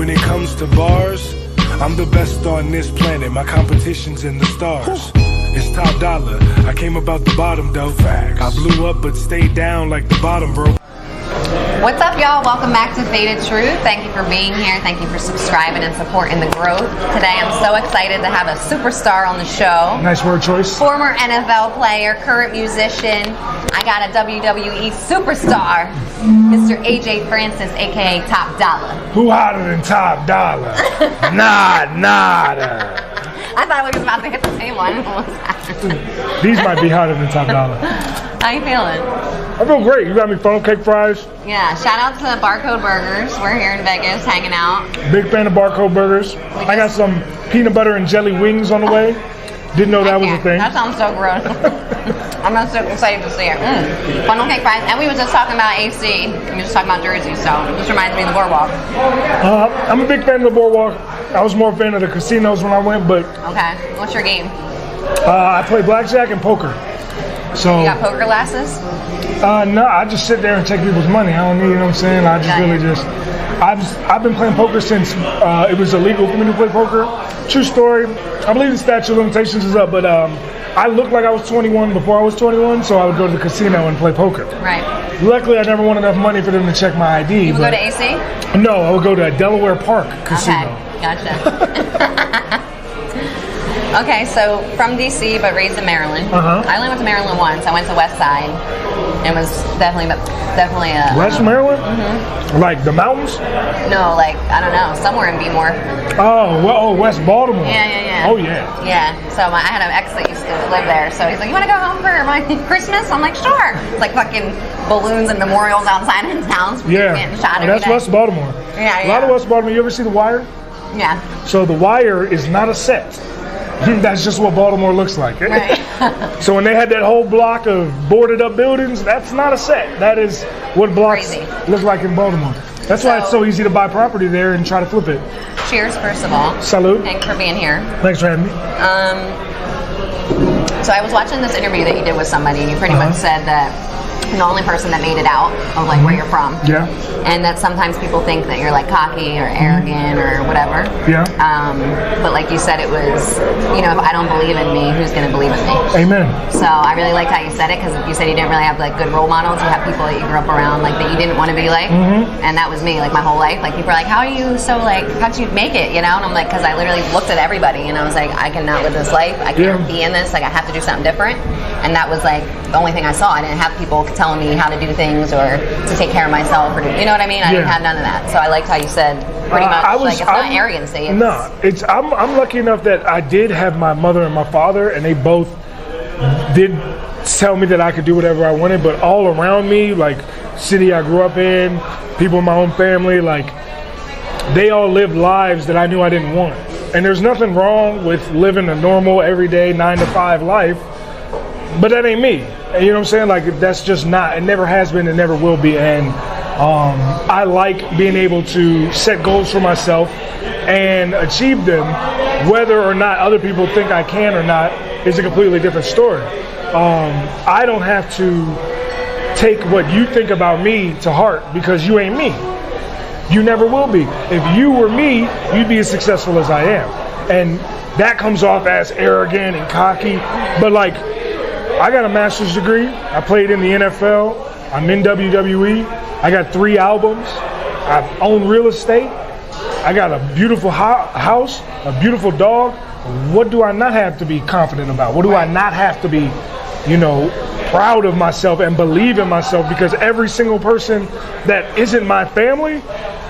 When it comes to bars, I'm the best on this planet. My competition's in the stars. It's top dollar. I came about the bottom though. I blew up but stayed down like the bottom, bro. What's up, y'all? Welcome back to Faded Truth. Thank you for being here. Thank you for subscribing and supporting the growth. Today, I'm so excited to have a superstar on the show. Nice word choice. Former NFL player, current musician. I got a WWE superstar, Mr. AJ Francis, aka Top Dollar. Who hotter than Top Dollar? Nada. I thought we was about to hit the same one. These might be hotter than Top Dollar. How you feeling? I feel great. You got me funnel cake fries. Yeah, shout out to Barcode Burgers. We're here in Vegas hanging out. Big fan of Barcode Burgers. I got some peanut butter and jelly wings on the way. Didn't know that was a thing. That sounds so gross. I'm so excited to see it. Funnel cake fries. And we were just talking about AC. We were just talking about Jersey, so this reminds me of the boardwalk. I'm a big fan of the boardwalk. I was more a fan of the casinos when I went, but... Okay. What's your game? I play blackjack and poker. So, you got poker glasses? No, I just sit there and take people's money. I don't need, you know what I'm saying? I just really just... I've been playing poker since it was illegal for me to play poker. True story. I believe the statute of limitations is up, but I looked like I was 21 before I was 21, so I would go to the casino and play poker. Right. Luckily, I never won enough money for them to check my ID. You would go to AC? No, I would go to a Delaware Park casino. Okay, gotcha. Okay, so from DC, but raised in Maryland. I only went to Maryland once. I went to West Side. It was definitely a... West Maryland? Like the mountains? No, like, I don't know, somewhere in Bmore. Oh, West Baltimore. Yeah. Oh, yeah. Yeah, so I had an ex that used to live there, so he's like, you want to go home for my Christmas? I'm like, sure. It's like fucking balloons and memorials outside in towns. Yeah, getting shot that's West Baltimore. Yeah. A lot of West Baltimore. You ever see The Wire? Yeah. So The Wire is not a set. That's just what Baltimore looks like. Right. So when they had that whole block of boarded up buildings, that's not a set. That is what blocks look like in Baltimore. That's why it's so easy to buy property there and try to flip it. Cheers, first of all. Salud. Thanks for being here. Thanks for having me. So I was watching this interview that you did with somebody, and you pretty much said that you're the only person that made it out of like where you're from. Yeah. And that sometimes people think that you're like cocky or arrogant or whatever. Yeah. But like you said, it was, you know, if I don't believe in me, who's going to believe in me? Amen. So I really liked how you said it, because you said you didn't really have like good role models. You have people that you grew up around like that you didn't want to be like. And that was me, like my whole life. Like people are like, how are you so like, how'd you make it? You know? And I'm like, because I literally looked at everybody and I was like, I cannot live this life. I can't be in this. Like I have to do something different. And that was like the only thing I saw. I didn't have people telling me how to do things or to take care of myself, or to, you know what I mean? I didn't have none of that. So I liked how you said pretty much like it's not arrogancy. I'm lucky enough that I did have my mother and my father, and they both did tell me that I could do whatever I wanted. But all around me, like city I grew up in, people in my own family, like they all lived lives that I knew I didn't want. And there's nothing wrong with living a normal, everyday 9-to-5 life, but that ain't me. You know what I'm saying? Like that's just not. It never has been. It never will be. And I like being able to set goals for myself and achieve them, whether or not other people think I can or not is a completely different story. I don't have to take what you think about me to heart, because you ain't me. You never will be. If you were me, you'd be as successful as I am. And that comes off as arrogant and cocky, but like, I got a master's degree. I played in the NFL. I'm in WWE. I got 3 albums. I own real estate. I got a beautiful house, a beautiful dog. What do I not have to be confident about? What do I not have to be, you know, proud of myself and believe in myself? Because every single person that isn't my family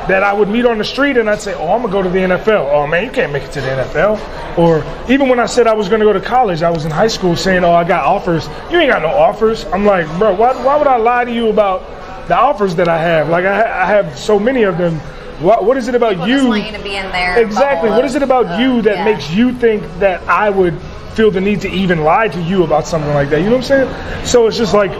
that I would meet on the street, and I'd say, oh, I'm going to go to the NFL. Oh, man, you can't make it to the NFL. Or even when I said I was going to go to college, I was in high school saying, oh, I got offers. You ain't got no offers. I'm like, bro, why would I lie to you about the offers that I have? Like, I have so many of them. What is it about you? Just want you to be in there. Exactly. What is it about you that makes you think that I would feel the need to even lie to you about something like that? You know what I'm saying? So it's just like,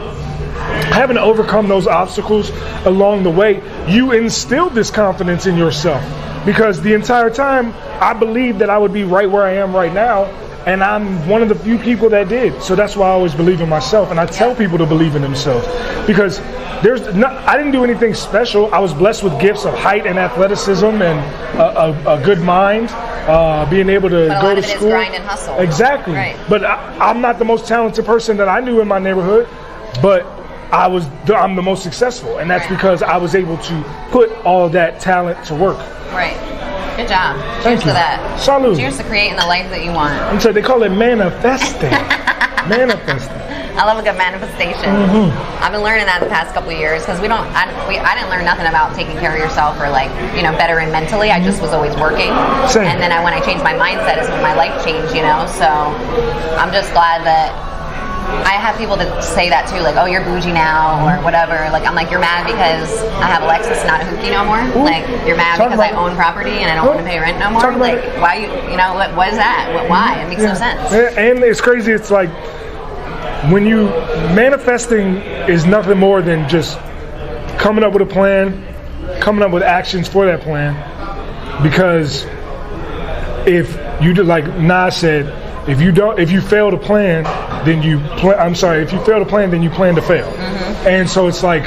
having to overcome those obstacles along the way, you instilled this confidence in yourself, because the entire time I believed that I would be right where I am right now, And I'm one of the few people that did. So that's why I always believe in myself. And I tell people to believe in themselves. Because I didn't do anything special. I was blessed with gifts of height and athleticism and a good mind, being able to go to school. Is grind and hustle. Exactly. Right. But I'm not the most talented person that I knew in my neighborhood, but I'm the most successful. And that's because I was able to put all of that talent to work. Right. Good job. Thank Cheers you. to that. Salud. Cheers to creating the life that you want. And so they call it manifesting. Manifesting. I love a good manifestation. I've been learning that the past couple of years because I didn't learn nothing about taking care of yourself or bettering mentally. I just was always working. Same. And then when I changed my mindset is when my life changed, So I'm just glad that I have people that say that too, like, oh, you're bougie now or whatever. Like, I'm like, you're mad because I have a Lexus, not a hoopty no more. Ooh. Like, you're mad because I own property and I don't want to pay rent no more. Like, why what is that? Why? It makes no sense. And it's crazy. It's like when you manifesting is nothing more than just coming up with a plan, coming up with actions for that plan. Because if you do, like Nas said, if you fail to plan, then if you fail to plan, then you plan to fail. And so it's like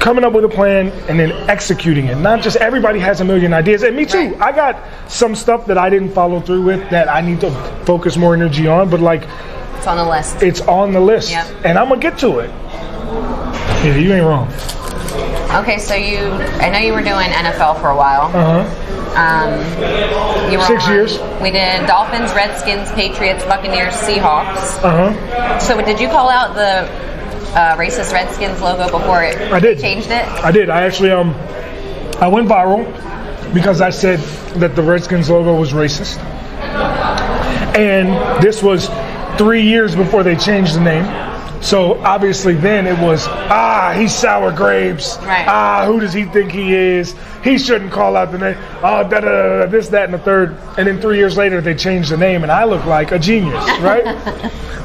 coming up with a plan and then executing it. Not just everybody has a million ideas, and me too. Right. I got some stuff that I didn't follow through with that I need to focus more energy on, but like it's on the list. It's on the list, and I'm gonna get to it. Yeah, you ain't wrong. Okay, so I know you were doing NFL for a while. You were 6 years. We did Dolphins, Redskins, Patriots, Buccaneers, Seahawks. So did you call out the racist Redskins logo before I did. Changed it? I did. I actually I went viral because I said that the Redskins logo was racist. And this was 3 years before they changed the name. So obviously then it was, he's sour grapes. Right. Who does he think he is? He shouldn't call out the name. This, that, and the third. And then 3 years later they changed the name and I look like a genius, right?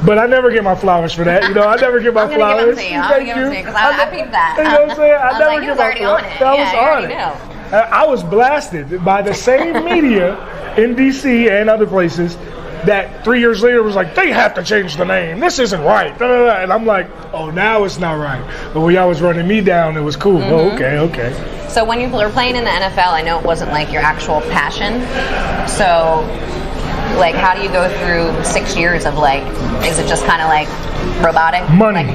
But I never get my flowers for that. I never get my flowers. I'm going to give them to you because I peeped that. You know what I'm saying? I never get my flowers. I was on it. I was blasted by the same media in DC and other places that 3 years later was like, they have to change the name. This isn't right. And I'm like, oh, now it's not right. But when y'all was running me down, it was cool. Oh, okay. So when you were playing in the NFL, I know it wasn't like your actual passion. So, like, how do you go through 6 years of is it just kind of like robotic? Money.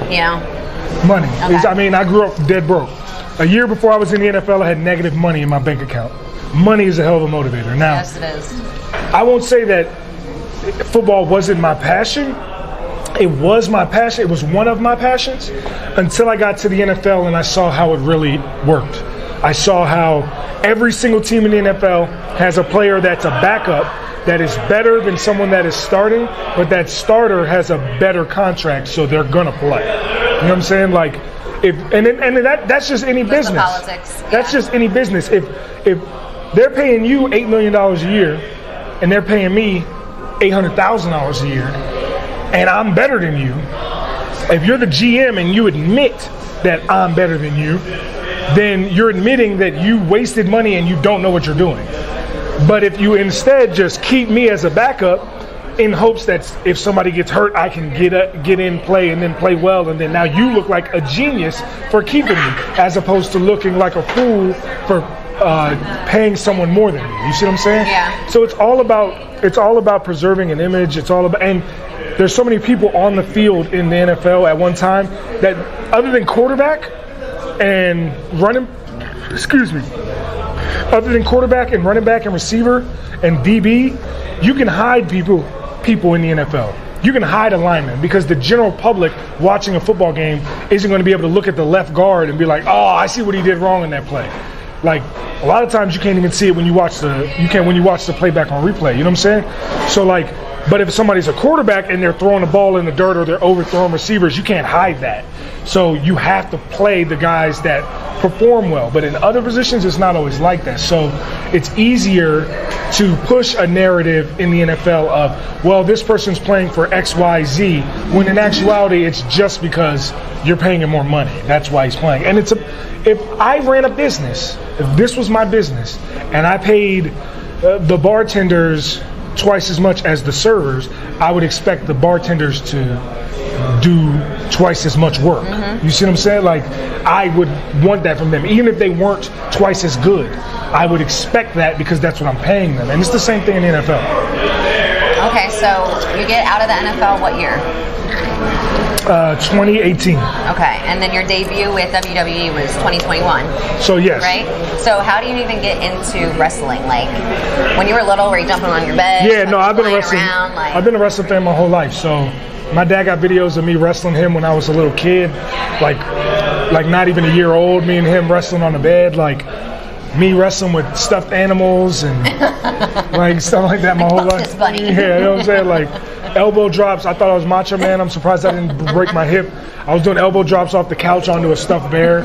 Money. Okay. I grew up dead broke. A year before I was in the NFL, I had negative money in my bank account. Money is a hell of a motivator. Now, yes, it is. I won't say that football wasn't my passion. It was my passion. It was one of my passions until I got to the NFL and I saw how it really worked. I saw how every single team in the NFL has a player that's a backup that is better than someone that is starting, but that starter has a better contract, so they're gonna play. You know what I'm saying? Like, that's just any business. The politics. That's just any business. If they're paying you $8 million a year and they're paying me $800,000 a year, and I'm better than you, if you're the GM and you admit that I'm better than you, then you're admitting that you wasted money and you don't know what you're doing. But if you instead just keep me as a backup in hopes that if somebody gets hurt, I can get in, play, and then play well, and then now you look like a genius for keeping me, as opposed to looking like a fool for paying someone more than me. You see what I'm saying? Yeah. So it's all about preserving an image. It's all about, and there's so many people on the field in the NFL at one time that other than quarterback and running back and receiver and DB, you can hide people in the NFL. You can hide a lineman because the general public watching a football game isn't going to be able to look at the left guard and be like, oh, I see what he did wrong in that play. Like, a lot of times you can't even see it when you watch the playback on replay. You know what I'm saying? So like, but if somebody's a quarterback and they're throwing the ball in the dirt or they're overthrowing receivers, you can't hide that. So you have to play the guys that perform well. But in other positions, it's not always like that. So it's easier to push a narrative in the NFL of, well, this person's playing for X, Y, Z, when in actuality, it's just because you're paying him more money. That's why he's playing. And if I ran a business, if this was my business, and I paid the bartenders twice as much as the servers, I would expect the bartenders to do twice as much work. You see what I'm saying? Like, I would want that from them. Even if they weren't twice as good, I would expect that because that's what I'm paying them. And it's the same thing in the NFL. Okay, so you get out of the NFL what year? 2018. Okay, and then your debut with WWE was 2021. So yes. Right? So how do you even get into wrestling? Like, when you were little, were you jumping on your bed? Yeah, no, I've been a wrestling. Around, like... I've been a wrestling fan my whole life. So my dad got videos of me wrestling him when I was a little kid, like not even a year old. Me and him wrestling on the bed, like me wrestling with stuffed animals and like stuff like that my whole life. Bunny. Yeah, you know what I'm saying? Like elbow drops. I thought I was Macho Man. I'm surprised I didn't break my hip. I was doing elbow drops off the couch onto a stuffed bear,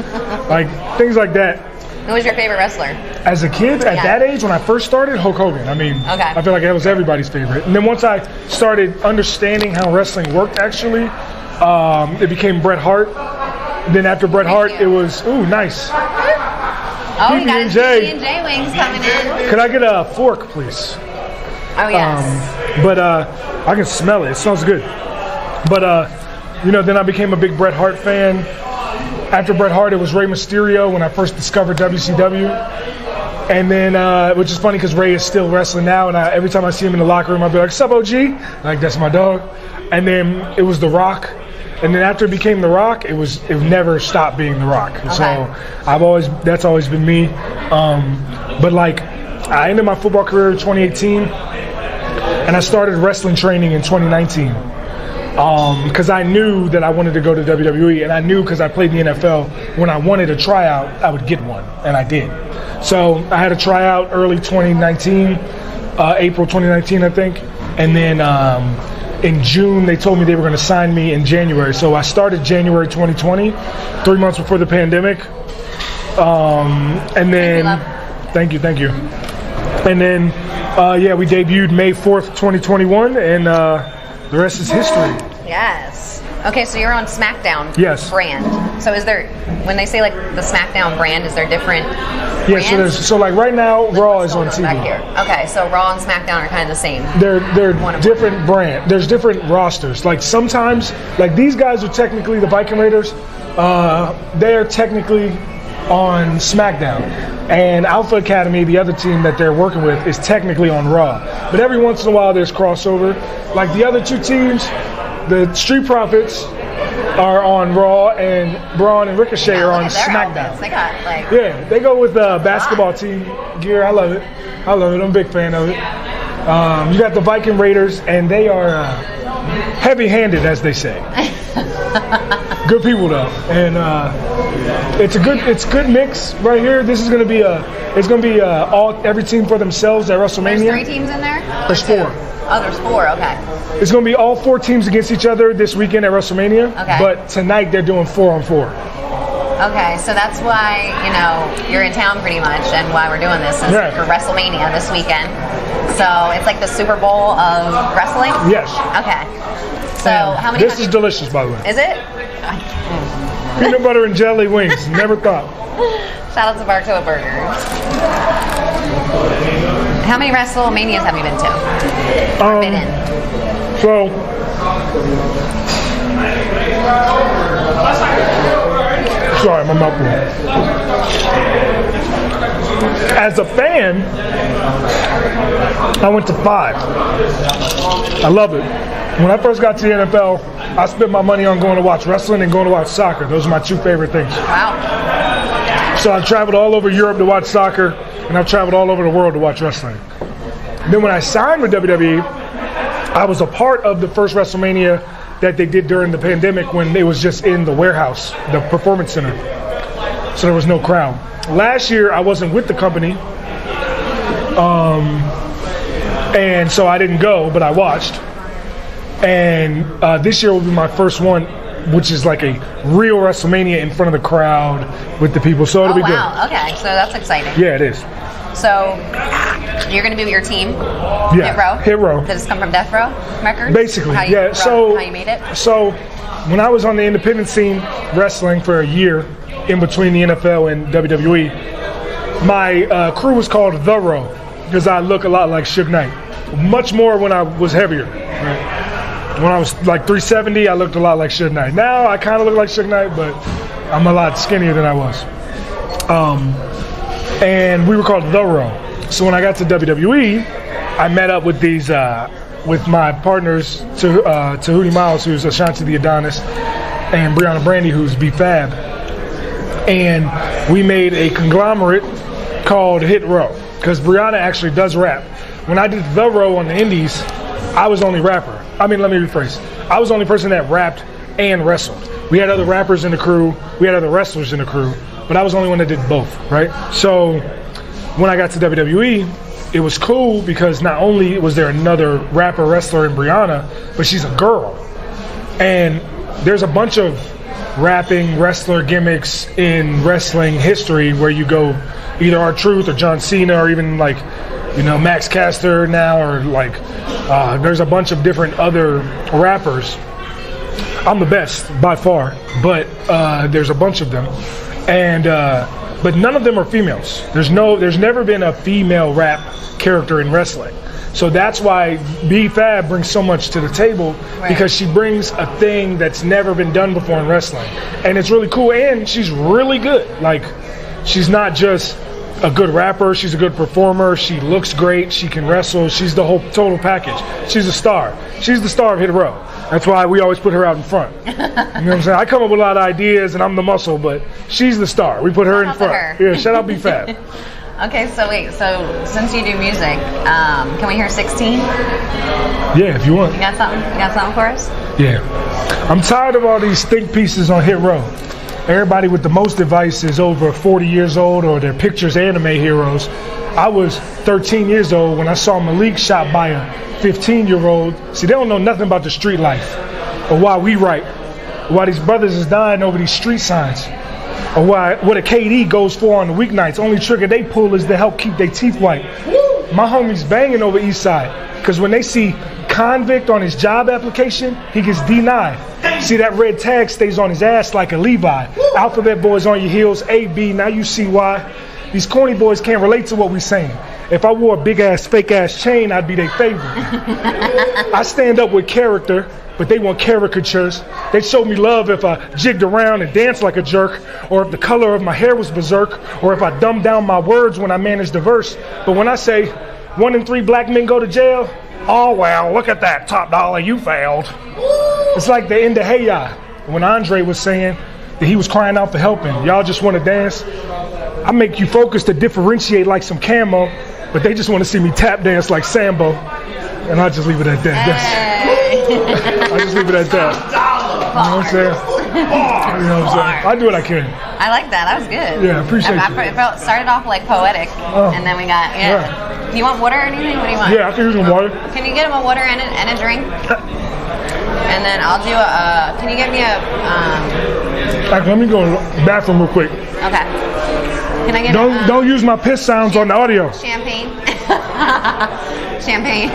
like things like that. Who was your favorite wrestler? As a kid, at that age, when I first started, Hulk Hogan. I mean, I feel like that was everybody's favorite. And then once I started understanding how wrestling worked, actually, it became Bret Hart. Then after Bret Hart, it was, ooh, nice. Oh, you got PB&J wings coming in. Could I get a fork, please? Oh, yes. But I can smell it. It smells good. But, you know, then I became a big Bret Hart fan. After Bret Hart, it was Rey Mysterio when I first discovered WCW. And then, which is funny because Rey is still wrestling now, and every time I see him in the locker room, I'll be like, "Sup, OG?" Like, that's my dog. And then it was The Rock. And then after it became The Rock, it never stopped being The Rock. Okay. So that's always been me. But like, I ended my football career in 2018, and I started wrestling training in 2019. Because I knew that I wanted to go to WWE, and I knew because I played in the NFL, when I wanted a tryout, I would get one, and I did. So I had a tryout early 2019, April 2019, I think, and then in June they told me they were going to sign me in January. So I started January 2020, 3 months before the pandemic, and then thank you. And then we debuted May 4th, 2021, and the rest is history. Yes. Okay, so you're on SmackDown brand. So is there, when they say like the SmackDown brand, is there different brands? Yeah, so like right now, Raw is on TV. Back here. Okay, so Raw and SmackDown are kind of the same. They're different brand. There's different rosters. Like sometimes, like these guys are technically the Viking Raiders. They are technically on SmackDown, and Alpha Academy, the other team that they're working with, is technically on Raw. But every once in a while there's crossover. Like the other two teams, the Street Profits are on Raw, and Braun and Ricochet are on SmackDown. They got like they go with basketball team gear. I love it. I'm a big fan of it. You got the Viking Raiders, and they are heavy-handed, as they say. Good people though, and it's good mix right here. This is gonna be every team for themselves at WrestleMania. There's 3 teams in there? There's 4. Oh, there's 4. Okay. It's gonna be all 4 teams against each other this weekend at WrestleMania. Okay. But tonight they're doing 4-on-4. Okay, so that's why you're in town pretty much, and why we're doing this is for WrestleMania this weekend. So it's like the Super Bowl of wrestling. Yes. Okay. So how many? This is delicious, by the way. Is it? Peanut butter and jelly wings. Never thought. Shout out to Bartoa Burgers. How many WrestleManias have you been to? Or been in? So, sorry, my mouth blew. As a fan, I went to 5. I love it. When I first got to the NFL, I spent my money on going to watch wrestling and going to watch soccer. Those are my 2 favorite things. Wow. So I've traveled all over Europe to watch soccer, and I've traveled all over the world to watch wrestling. Then when I signed with WWE, I was a part of the first WrestleMania that they did during the pandemic, when it was just in the warehouse, the Performance Center. So there was no crowd. Last year, I wasn't with the company, and so I didn't go, but I watched. And this year will be my first one, which is like a real WrestleMania in front of the crowd with the people. So it'll be good. Wow. Okay, so that's exciting. Yeah, it is. So you're going to be with your team, Hit Row. Does this come from Death Row Records? Basically, how you made it? So when I was on the independent scene wrestling for a year in between the NFL and WWE, my crew was called The Row because I look a lot like Suge Knight. much more when I was heavier. Right? When I was like 370, I looked a lot like Suge Knight. Now I kind of look like Suge Knight, but I'm a lot skinnier than I was. And we were called The Row. So when I got to WWE, I met up with these, with my partners, Tahuti Miles, who's Ashanti the Adonis, and Brianna Brandy, who's B-Fab. And we made a conglomerate called Hit Row, because Brianna actually does rap. When I did The Row on the Indies, I was the only rapper. I mean, let me rephrase. I was the only person that rapped and wrestled. We had other rappers in the crew, we had other wrestlers in the crew, but I was the only one that did both, right? So when I got to WWE, it was cool because not only was there another rapper wrestler in Brianna, but she's a girl. And there's a bunch of rapping wrestler gimmicks in wrestling history where you go either R-Truth or John Cena or even like, you know, Max Caster now, or like there's a bunch of different other rappers. I'm the best by far, but there's a bunch of them. And but none of them are females. There's never been a female rap character in wrestling. So that's why B-Fab brings so much to the table, right? Because she brings a thing that's never been done before in wrestling. And it's really cool, and she's really good. Like, she's not just a good rapper, she's a good performer, she looks great, she can wrestle, she's the whole total package. She's a star. She's the star of Hit Row. That's why we always put her out in front. You know what I'm saying? I come up with a lot of ideas and I'm the muscle, but she's the star. We put her in front. Yeah, shout out B-Fab. Okay, so wait, so since you do music, can we hear 16? Yeah, if you want. You got something? You got something for us? Yeah. I'm tired of all these think pieces on Hit Row. Everybody with the most advice is over 40 years old, or their pictures anime heroes. I was 13 years old when I saw Malik shot by a 15-year-old. See, they don't know nothing about the street life, or why we write, or why these brothers is dying over these street signs, or what a KD goes for on the weeknights. Only trigger they pull is to help keep their teeth white. My homies banging over East Side, because when they see convict on his job application, he gets denied. See, that red tag stays on his ass like a Levi. Alphabet boys on your heels, A, B, now you see why. These corny boys can't relate to what we saying. If I wore a big-ass, fake-ass chain, I'd be their favorite. I stand up with character, but they want caricatures. They show me love if I jigged around and danced like a jerk, or if the color of my hair was berserk, or if I dumbed down my words when I managed the verse. But when I say 1 in 3 black men go to jail, oh well, look at that, Top Dollar, you failed. It's like the end of Hey Ya, when Andre was saying that he was crying out for helping. Y'all just want to dance. I make you focus to differentiate like some camo, but they just want to see me tap dance like Sambo. And I'll just leave it at that. I'll just leave it at that. You know what I'm saying? You know what I'm saying? I do what I can. I like that. That was good. Yeah, appreciate it. It started off like poetic, and then we got, yeah. Do you want water or anything? What do you want? Yeah, I can use some water. Can you get him a water and a drink? And then I'll do a, can you get me a, Let me go to the bathroom real quick. Okay. Can I get don't use my piss sounds on the audio. Champagne. Champagne.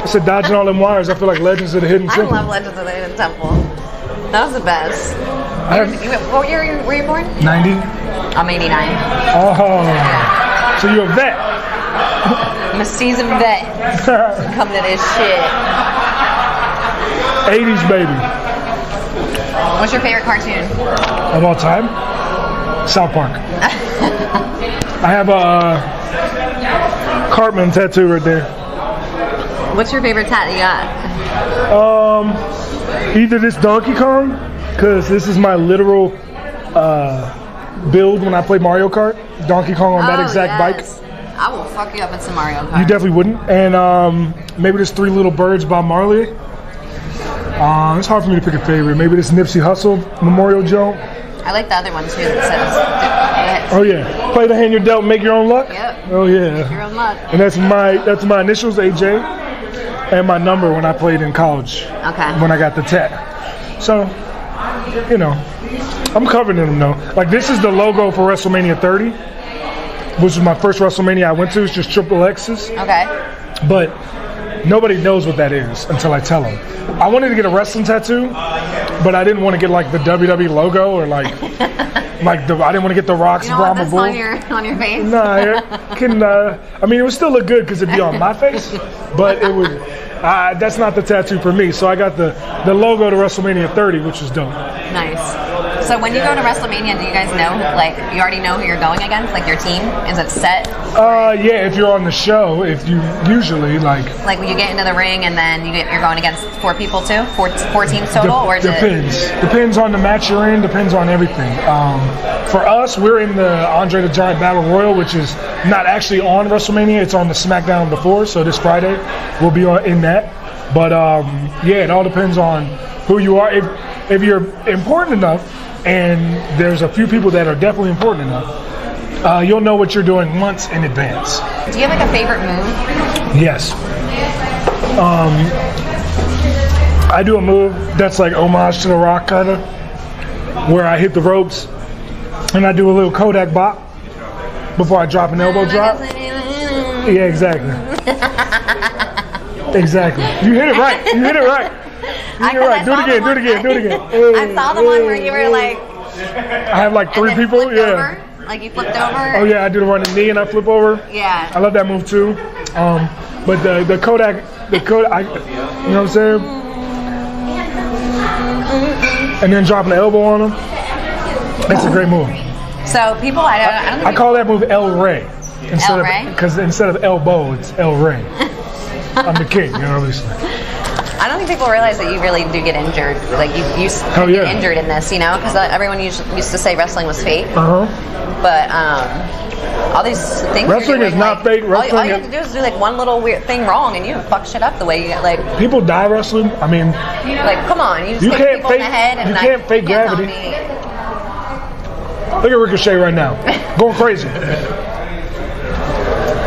I said dodging all them wires. I feel like Legends of the Hidden Temple. I love Legends of the Hidden Temple. That was the best. What year were you born? 90. I'm 89. Oh. So you're a vet. I'm a seasoned vet. Come to this shit. 80s baby. What's your favorite cartoon? Of all time? South Park. I have a Cartman tattoo right there. What's your favorite tat you got? Either this Donkey Kong, because this is my literal build when I play Mario Kart. Donkey Kong on that exact bike. I will fuck you up in some Mario Kart. You definitely wouldn't. And maybe this 3 Little Birds by Marley. It's hard for me to pick a favorite. Maybe this Nipsey Hussle Memorial Joe. I like the other one too that says. Oh yeah, play the hand you're dealt, make your own luck. Yep. Oh yeah. Make your own luck. And that's my initials, AJ, and my number when I played in college. Okay. When I got the tat. So, you know, I'm covered in them though. Like this is the logo for WrestleMania 30, which was my first WrestleMania I went to. It's just triple X's. Okay. But Nobody knows what that is until I tell them. I wanted to get a wrestling tattoo, but I didn't want to get like the WWE logo or like I didn't want to get the Rock's Brahma Bull. On your face? Nah, I mean, it would still look good because it'd be on my face, but it would. That's not the tattoo for me. So I got the logo to WrestleMania 30, which is dope. Nice. So when you go to WrestleMania, do you guys know, like, you already know who you're going against? Like, your team? Is it set? Yeah, if you're on the show, if you usually, like when you get into the ring and then you're going against 4 people too? Four teams total? Or is Depends on the match you're in, depends on everything. For us, we're in the Andre the Giant Battle Royal, which is not actually on WrestleMania. It's on the SmackDown before, so this Friday we'll be in that. But yeah, it all depends on who you are. If you're important enough, and there's a few people that are definitely important enough, you'll know what you're doing months in advance. Do you have like a favorite move? Yes. I do a move that's like homage to The Rock, kind of, where I hit the ropes and I do a little Kodak bop before I drop an elbow drop. Yeah, exactly. Exactly. You hit it right. You hit it right. You're right. Do it again. I saw the one where you were like. I have like 3 people. Yeah. Over? Like you flipped over. Oh yeah, I do the running knee and I flip over. Yeah. I love that move too. But the Kodak, you know what I'm saying? And then dropping the elbow on them. That's a great move. So people, I don't think I call that move El Rey. Because instead of elbow, it's El Rey. I'm the king, you know, obviously. I don't think people realize that you really do get injured. Like you get injured in this, you know, because everyone used to say wrestling was fake. But all these things. Wrestling is not fake. All you have to do is do like one little weird thing wrong, and you fuck shit up the way you get. Like people die wrestling. I mean, like come on, you just hit people in the head, and you can't fake gravity. Look at Ricochet right now, going crazy.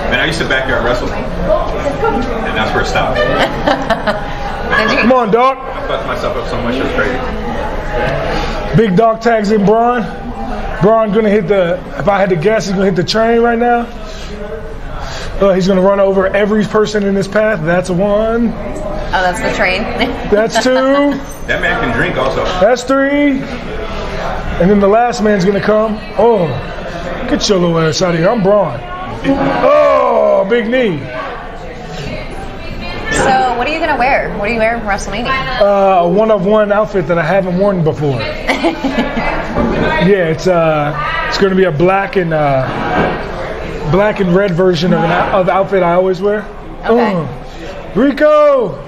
Man, I used to backyard wrestle, and that's where it stopped. Come on, dog. I fucked myself up so much, it was crazy. Big dog tags in Braun. Braun gonna hit if I had to guess, he's gonna hit the train right now. He's gonna run over every person in this path. That's a 1. Oh, that's the train. That's 2. That man can drink also. That's 3. And then the last man's gonna come. Oh, get your little ass out of here. I'm Braun. Oh, big knee. So, what are you gonna wear? What do you wear for WrestleMania? A one-of-one outfit that I haven't worn before. Yeah, it's gonna be a black and red version of the outfit I always wear. Okay. Rico.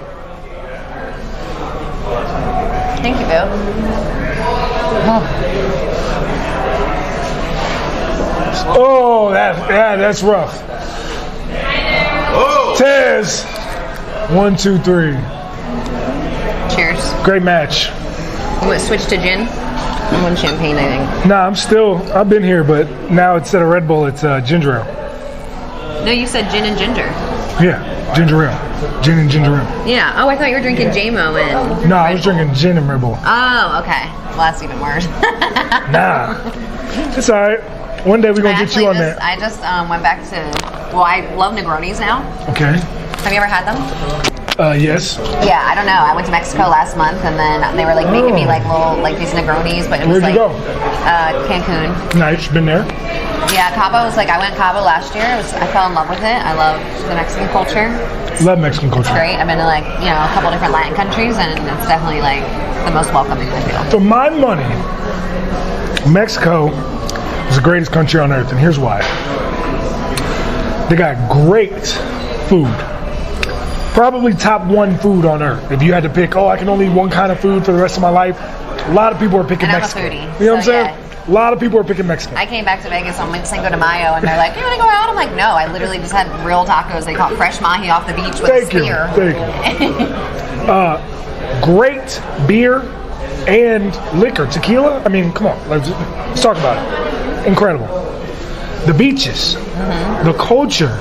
Thank you, Bill. Oh, that's rough. Oh. Tez. 1, 2, 3. Cheers. Great match. You want to switch to gin? I'm on champagne, I think. Nah, I've been here, but now instead of Red Bull, it's ginger ale. No, you said gin and ginger. Yeah, ginger ale. Gin and ginger ale. Yeah. Oh, I thought you were drinking JMO and. No, I was drinking gin and Red Bull. Oh, okay. Well, that's even worse. Nah. It's all right. One day we're going to get you on that. I just went back to. Well, I love Negronis now. Okay. Have you ever had them? Yes. Yeah, I don't know. I went to Mexico last month, and then they were like making me like little these Negronis, but it was Where'd you go? Cancun. Nice. Been there? Yeah, Cabo was like I went to Cabo last year. I fell in love with it. I love the Mexican culture. Love Mexican culture. It's great. I've been to like a couple different Latin countries, and it's definitely like the most welcoming I feel. For my money, Mexico is the greatest country on earth, and here's why. They got great food. Probably top 1 food on earth. If you had to pick, I can only eat one kind of food for the rest of my life, a lot of people are picking Mexico. I'm a foodie, you know what I'm saying? Yeah. A lot of people are picking Mexico. I came back to Vegas on Cinco de Mayo, and they're like, "You want to go out?" I'm like, "No." I literally just had real tacos. They caught fresh mahi off the beach with a spear. Thank you. Great beer and liquor. Tequila? I mean, come on. Let's talk about it. Incredible. The beaches. The culture.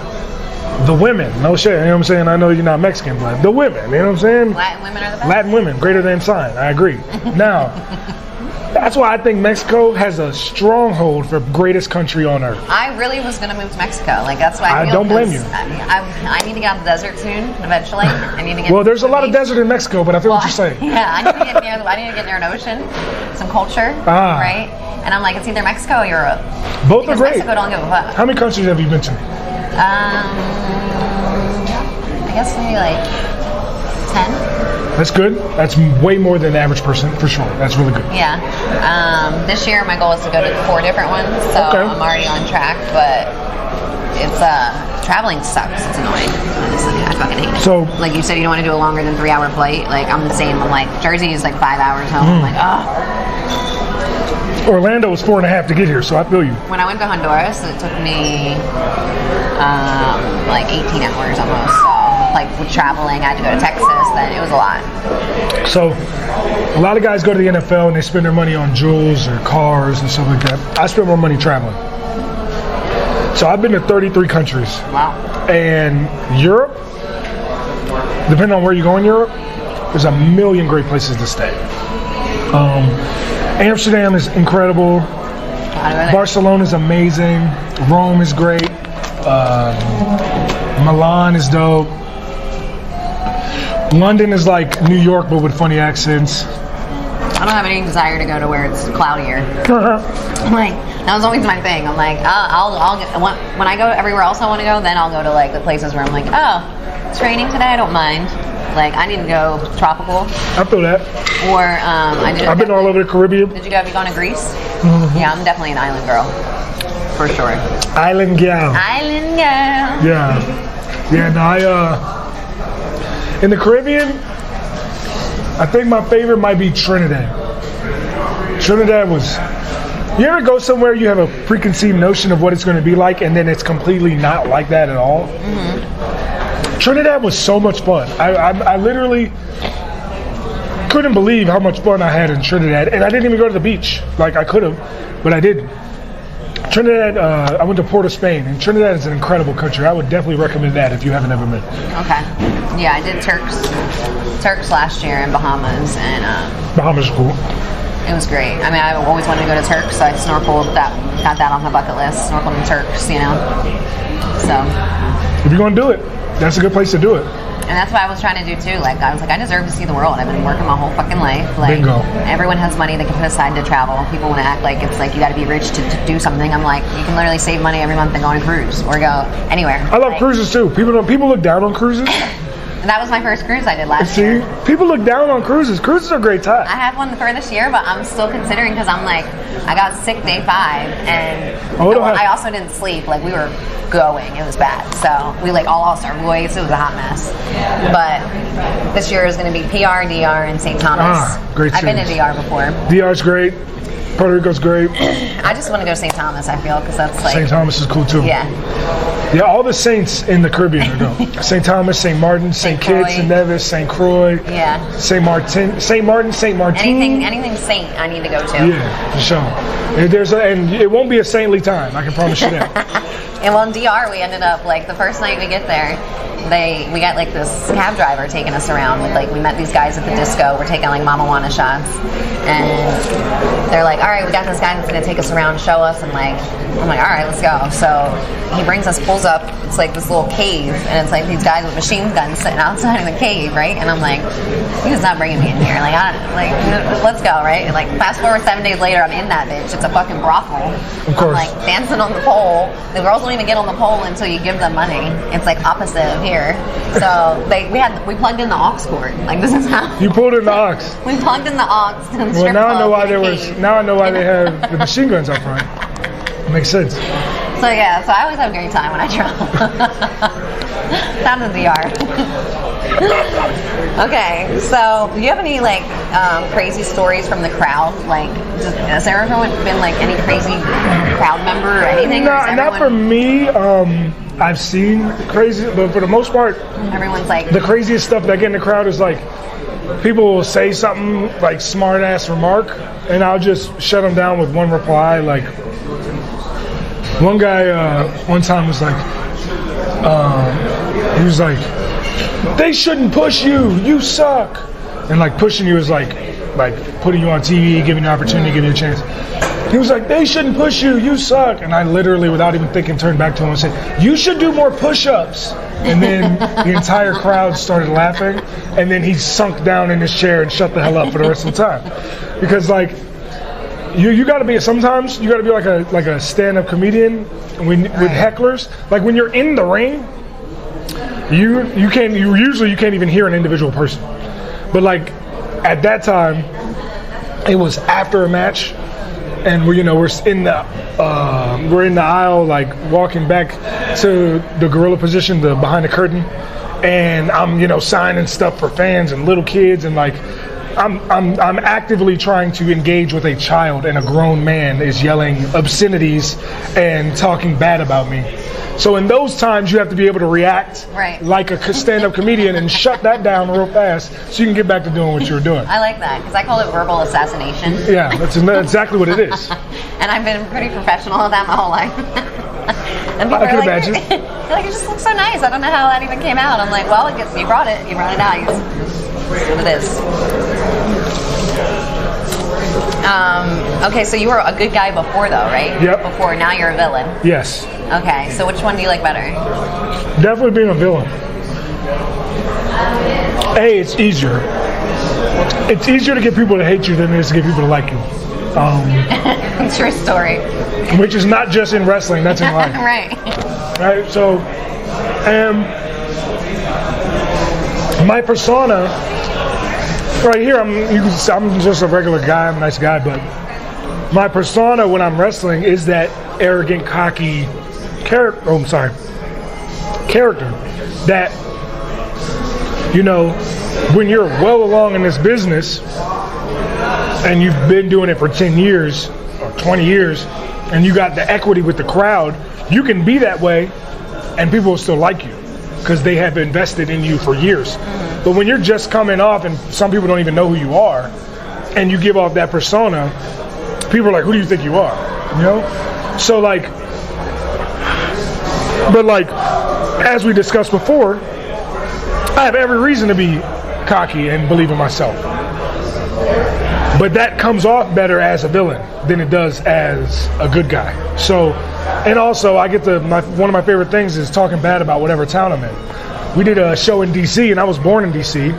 The women, no shit, you know what I'm saying? I know you're not Mexican, but the women, you know what I'm saying? Latin women are the best. Latin women, greater than sign, I agree. Now, That's why I think Mexico has a stronghold for greatest country on earth. I really was gonna move to Mexico. Like that's why I don't blame you. I need to get out of the desert soon. Eventually, I need to get. Well, there's a lot of desert in Mexico, but I feel what you're saying. Yeah, I need to get near. I need to get near an ocean, some culture, right? And I'm like, it's either Mexico or Europe. Both are great. Mexico don't give a fuck. How many countries have you been to? I guess maybe like 10. That's good. That's way more than the average person, for sure. That's really good. Yeah. This year, my goal is to go to 4 different ones, so I'm already on track. But it's traveling sucks. It's annoying. Honestly, I fucking hate it. So, like you said, you don't want to do a longer than 3-hour flight. Like I'm the same. I'm like Jersey is like 5 hours home. I'm like, Orlando was 4.5 to get here, so I feel you. When I went to Honduras, it took me like 18 hours almost. So, like with traveling, I had to go to Texas. Then it was a lot. So, a lot of guys go to the NFL and they spend their money on jewels or cars and stuff like that. I spend more money traveling. So I've been to 33 countries. Wow. And Europe, depending on where you go in Europe, there's a million great places to stay. Amsterdam is incredible. Barcelona is amazing. Rome is great. Milan is dope. London is like New York, but with funny accents. I don't have any desire to go to where it's cloudier. Like that was always my thing. I'm like, I'll get when I go everywhere else I want to go, then I'll go to like the places where I'm like, oh, it's raining today. I don't mind. Like I need to go tropical. I feel that. Or I've been all over the Caribbean. Have you gone to Greece? Mm-hmm. Yeah, I'm definitely an island girl, for sure. Island gal. Island girl. Yeah. No, in the Caribbean, I think my favorite might be Trinidad. Trinidad was. You ever go somewhere you have a preconceived notion of what it's going to be like, and then it's completely not like that at all? Mm-hmm. Trinidad was so much fun. I literally couldn't believe how much fun I had in Trinidad, and I didn't even go to the beach. Like I could have, but I didn't. Trinidad, I went to Port of Spain, and Trinidad is an incredible country. I would definitely recommend that if you haven't ever been. Okay. Yeah, I did Turks last year in Bahamas, and Bahamas is cool. It was great. I mean, I always wanted to go to Turks, so I snorkeled. Got that on my bucket list. Snorkeled in Turks, you know. So. If you're gonna do it, that's a good place to do it. And that's what I was trying to do too. Like I was like, I deserve to see the world. I've been working my whole fucking life. Like Bingo. Everyone has money they can put aside to travel. People want to act like it's like you got to be rich to do something. I'm like, you can literally save money every month and go on a cruise or go anywhere. I love cruises too. People look down on cruises. And that was my first cruise I did last year. See, people look down on cruises. Cruises are a great time. I had one for this year, but I'm still considering because I'm like, I got sick day 5, and I also didn't sleep. Like we were going, it was bad. So we like all lost our voice. It was a hot mess. But this year is going to be PR, DR, and St. Thomas. Great. I've been to DR before. DR's great. Puerto Rico's great. I just want to go to St. Thomas, I feel, because that's like... St. Thomas is cool, too. Yeah. Yeah, all the saints in the Caribbean are dope. St. Thomas, St. Martin, St. Kitts and Nevis, St. Croix. Yeah. St. Martin, St. Martin. Anything saint I need to go to. Yeah, for sure. And it won't be a saintly time, I can promise you that. And well, in DR, we ended up, like, the first night we get there, we got like this cab driver taking us around with like we met these guys at the disco. We're taking like Mama Juana shots, and they're like, all right, we got this guy that's gonna take us around, show us, and like I'm like, all right, let's go. So he brings us, pulls up. It's like this little cave, and it's like these guys with machine guns sitting outside in the cave, right? And I'm like, he's not bringing me in here. Like let's go, right? And like fast forward 7 days later, I'm in that bitch. It's a fucking brothel. Of course. I'm like dancing on the pole. The girls don't even get on the pole until you give them money. It's like opposite of here. So we plugged in the aux cord. Like this is how you pulled in the aux. We plugged in the aux. Well, now I know why they have the machine guns up front. Makes sense. So yeah, so I always have a great time when I travel. Down to the DR. Okay, so do you have any like crazy stories from the crowd? Like, has there ever been like any crazy crowd member or anything? Not for me. I've seen crazy, but for the most part, everyone's like the craziest stuff that get in the crowd is like people will say something like smart ass remark, and I'll just shut them down with one reply. Like one guy one time was like, he was like, they shouldn't push you, you suck, and like pushing you is like like putting you on TV, giving you an opportunity, giving you a chance. He was like, they shouldn't push you, you suck. And I literally, without even thinking, turned back to him and said, you should do more push-ups. And then the entire crowd started laughing, and then he sunk down in his chair and shut the hell up for the rest of the time. Because like, you gotta be, sometimes you gotta be like a stand-up comedian with hecklers. Like when you're in the ring, you usually can't even hear an individual person. But like at that time, it was after a match, and we're in the aisle, like walking back to the gorilla position, the behind the curtain, and I'm signing stuff for fans and little kids, and like I'm actively trying to engage with a child, and a grown man is yelling obscenities and talking bad about me. So in those times, you have to be able to react like a stand-up comedian and shut that down real fast so you can get back to doing what you were doing. I like that, because I call it verbal assassination. Yeah, that's exactly what it is. And I've been pretty professional at that my whole life. And I can imagine. You're like, it just looks so nice. I don't know how that even came out. I'm like, well, you brought it. You brought it out. That's what it is. Okay, so you were a good guy before, though, right? Yep. Before, now you're a villain. Yes. Okay, so which one do you like better? Definitely being a villain. It's easier. It's easier to get people to hate you than it is to get people to like you. True story. Which is not just in wrestling, that's in life. Right, so, my persona, right here, I'm just a regular guy, I'm a nice guy, but my persona when I'm wrestling is that arrogant, cocky character that, when you're well along in this business and you've been doing it for 10 years or 20 years and you got the equity with the crowd, you can be that way and people will still like you because they have invested in you for years. But when you're just coming off and some people don't even know who you are and you give off that persona, people are like, who do you think you are? So like, but like, as we discussed before, I have every reason to be cocky and believe in myself. But that comes off better as a villain than it does as a good guy. So, and also I get one of my favorite things is talking bad about whatever town I'm in. We did a show in DC, and I was born in DC,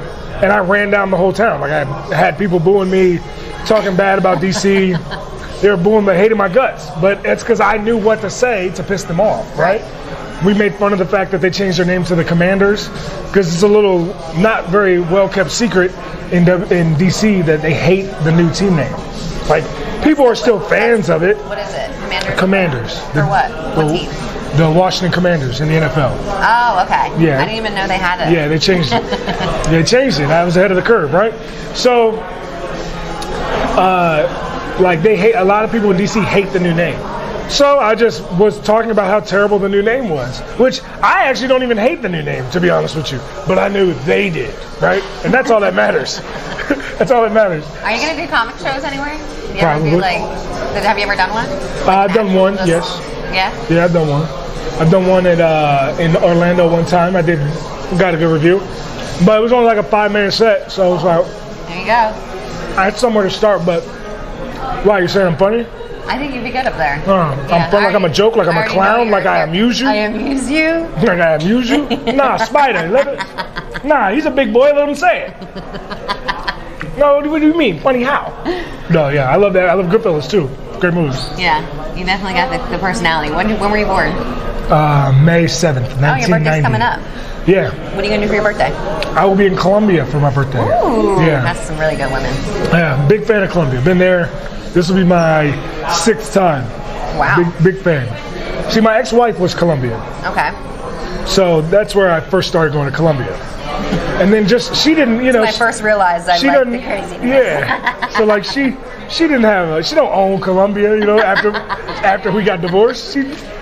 and I ran down the whole town. Like I had people booing me, talking bad about DC. They were booing, but hating my guts. But it's because I knew what to say to piss them off, right? We made fun of the fact that they changed their name to the Commanders because it's a little not very well kept secret in DC that they hate the new team name. Like people are still fans of it. What is it? Commanders. For what? What team? The Washington Commanders in the NFL. Oh, okay. Yeah. I didn't even know they had it. Yeah, they changed it. They changed it. I was ahead of the curve, right? So, like they hate, a lot of people in DC hate the new name. So I just was talking about how terrible the new name was, which I actually don't even hate the new name, to be honest with you. But I knew they did, right? And that's all that matters. That's all that matters. Are you going to do comic shows anywhere? Probably. Have you ever done one? I've done one, yes. Yeah? Yeah, I've done one. I've done one in Orlando one time. Got a good review. But it was only like a 5-minute set, so it was like... There you go. I had somewhere to start, but... Why, you're saying I'm funny? I think you'd be good up there. I'm fun, like I'm a joke, like I'm a clown, like I amuse you? I amuse you? Like I amuse you? Nah, Spider, nah, he's a big boy, let him say it. No, what do you mean? Funny how? No, yeah, I love that. I love Goodfellas too. Great movies. Yeah, you definitely got the personality. When were you born? May 7th, 1990. Oh, your birthday's coming up. Yeah. What are you going to do for your birthday? I will be in Colombia for my birthday. Ooh, yeah. That's some really good women. Yeah, big fan of Colombia. Been there. This will be my 6th time. Wow. Big fan. See, my ex-wife was Colombian. Okay. So that's where I first started going to Colombia. And then she didn't, That's when I first realized I liked the craziness. Yeah. So like she don't own Colombia, after we got divorced.